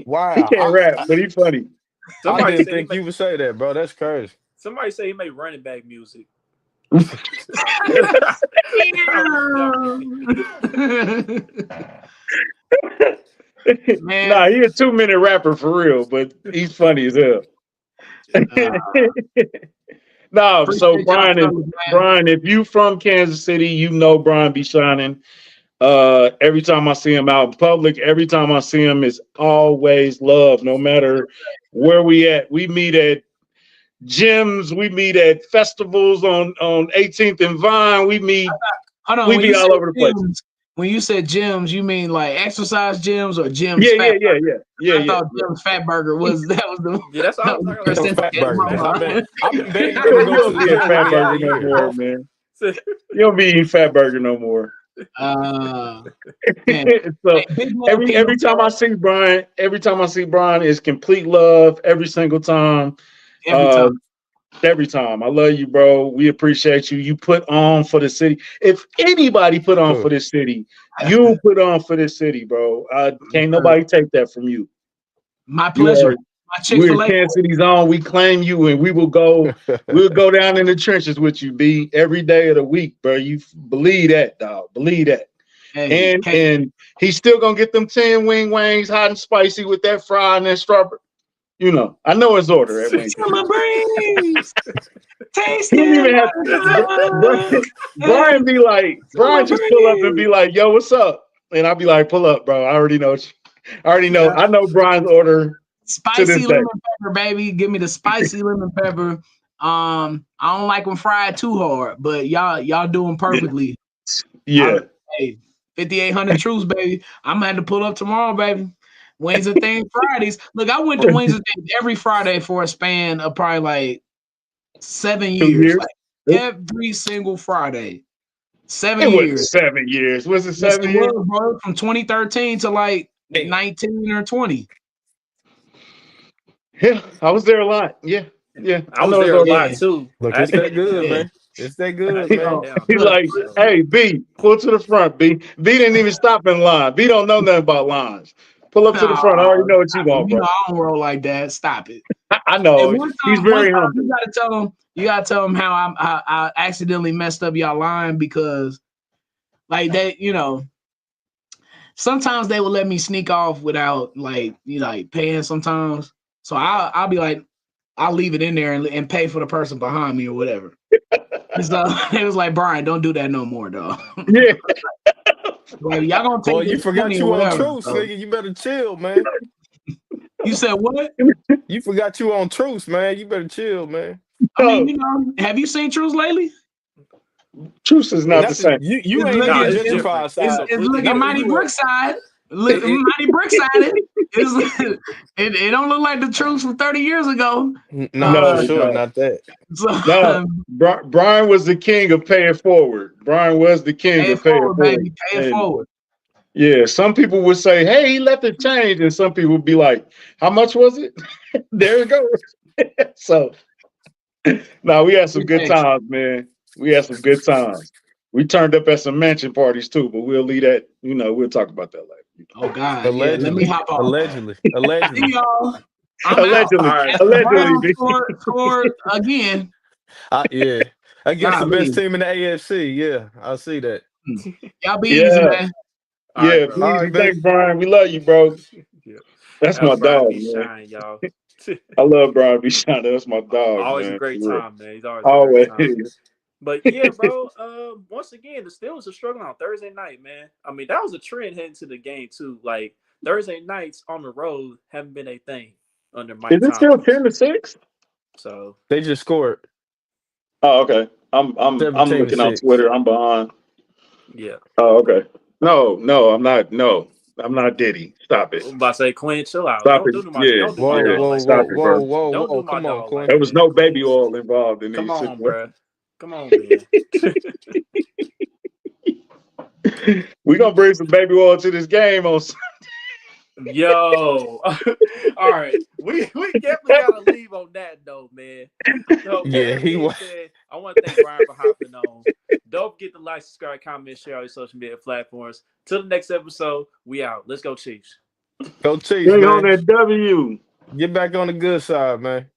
[SPEAKER 3] Wow.
[SPEAKER 4] He can't rap, but he's funny.
[SPEAKER 3] I didn't think you would say that, bro. That's crazy.
[SPEAKER 1] Somebody say he made running back music.
[SPEAKER 2] Man.
[SPEAKER 4] Nah, he a 2-minute rapper for real, but he's funny as hell. No, so Brian, if you from Kansas City, you know Brian be shining. Every time I see him out in public, every time I see him, it's always love. No matter where we at, we meet at gyms, we meet at festivals on 18th and Vine. We meet. We be all over the place.
[SPEAKER 2] When you said gyms, you mean like exercise gyms or gyms?
[SPEAKER 4] Yeah.
[SPEAKER 2] I thought Jim's Fat Burger was that was the
[SPEAKER 1] that's all I'm talking about.
[SPEAKER 3] Fat Burger. I've been begging
[SPEAKER 4] you don't be a Fat Burger no more, man. You don't be eating Fat Burger no more.
[SPEAKER 2] So
[SPEAKER 4] every time I see Brian, it's complete love every single time. Every time. I love you, bro. We appreciate you. You put on for the city. If anybody put on for this city, you put on for this city, bro. Can't nobody take that from you.
[SPEAKER 2] My pleasure.
[SPEAKER 4] We're Kansas City's own. We claim you, and we'll go down in the trenches with you, B, every day of the week, bro. You believe that, dog. Believe that. Hey, and he's still gonna get them 10 wing wangs hot and spicy with that fry and that strawberry. You know, I know his order at Wing.
[SPEAKER 2] Tasty.
[SPEAKER 4] He didn't even have Brian be like, Brian just pull up and be like, yo, what's up? And I'll be like, pull up, bro. I already know. I know Brian's order.
[SPEAKER 2] Spicy lemon pepper, baby. Give me the spicy lemon pepper. I don't like them fried too hard, but y'all doing perfectly.
[SPEAKER 4] Yeah.
[SPEAKER 2] Hey, 5,800 troops, baby. I'm gonna have to pull up tomorrow, baby. Wings and Things Fridays. Look, I went to Wings and Things every Friday for a span of probably like 7 years. Like every single Friday. 7 years.
[SPEAKER 4] 7 years. Was it 7 years?
[SPEAKER 2] Was, bro, from 2013 to like 19 or 20.
[SPEAKER 4] Yeah, I was there a lot. Yeah.
[SPEAKER 1] I was there a lot too.
[SPEAKER 3] Look, it's that good, man. It's that good, man.
[SPEAKER 4] He's like, hey, B, pull to the front, B. B didn't even stop in line. B don't know nothing about lines. Pull up to the front. I already know what you want, bro.
[SPEAKER 2] I don't roll like that. Stop it.
[SPEAKER 4] I know. He's very humble.
[SPEAKER 2] You gotta tell him how I accidentally messed up y'all line because like they, sometimes they will let me sneak off without like paying sometimes. So I'll be like, I'll leave it in there and pay for the person behind me or whatever. So it was like, Brian, don't do that no more, dog.
[SPEAKER 4] Yeah.
[SPEAKER 2] Like, y'all gonna take
[SPEAKER 3] Boy, you forgot you on truce, nigga. You better chill, man.
[SPEAKER 2] You said what?
[SPEAKER 3] You forgot you on truce, man. You better chill, man.
[SPEAKER 2] I mean, have you seen Truce lately?
[SPEAKER 4] Truce is not the same.
[SPEAKER 3] You ain't getting gentrified side.
[SPEAKER 2] It's looking Mighty Brookside. Mighty Brookside. It don't look like the Truce from 30 years ago.
[SPEAKER 3] No, for sure, not that.
[SPEAKER 4] No, Brian was the king of pay it forward. Brian was the king of pay it forward.
[SPEAKER 2] Baby. Pay it forward.
[SPEAKER 4] Yeah, some people would say, hey, he left it change. And some people would be like, how much was it? There it goes. So, no, we had some good times, man. We had some good times. We turned up at some mansion parties too, but we'll leave that, we'll talk about that later.
[SPEAKER 2] Oh, God. Allegedly. Let me hop on.
[SPEAKER 3] Allegedly.
[SPEAKER 2] See y'all.
[SPEAKER 4] Allegedly.
[SPEAKER 2] Scored again.
[SPEAKER 3] Yeah. Against the best team in the AFC. Yeah, I see that.
[SPEAKER 2] Y'all be easy, man.
[SPEAKER 4] Yeah, please. Thanks, Brian. We love you, bro. Yeah. That's my dog, man.
[SPEAKER 1] Shine, y'all.
[SPEAKER 4] I love Brian B. Shine. That's my dog.
[SPEAKER 1] Always
[SPEAKER 4] man.
[SPEAKER 1] A great time, man. He's always. A great time. But yeah, bro. Once again, the Steelers are struggling on Thursday night, man. I mean, that was a trend heading to the game too. Like Thursday nights on the road haven't been a thing under Mike.
[SPEAKER 4] Is it still 10-6?
[SPEAKER 1] So
[SPEAKER 3] they just scored.
[SPEAKER 4] Oh, okay. I'm looking on Twitter. I'm behind.
[SPEAKER 1] Yeah.
[SPEAKER 4] Oh, okay. No, I'm not. No, I'm not Diddy. Stop it.
[SPEAKER 1] I'm about to say, Quinn, chill out.
[SPEAKER 4] Stop
[SPEAKER 1] Don't
[SPEAKER 4] it.
[SPEAKER 1] do my dog.
[SPEAKER 3] Whoa.
[SPEAKER 1] Come on,
[SPEAKER 3] Quinn.
[SPEAKER 4] There was no baby oil involved in these.
[SPEAKER 1] Come on, bro. Come on, man.
[SPEAKER 4] We're gonna bring some baby oil to this game on Sunday.
[SPEAKER 1] Yo. All right. We definitely gotta leave on that though, man. So,
[SPEAKER 3] yeah, he was.
[SPEAKER 1] I want to thank Brian for hopping on. Don't forget to like, subscribe, comment, share all your social media platforms. Till the next episode, we out. Let's go, Chiefs.
[SPEAKER 3] Go Chiefs,
[SPEAKER 4] Bring
[SPEAKER 3] man.
[SPEAKER 4] on that W.
[SPEAKER 3] Get back on the good side, man.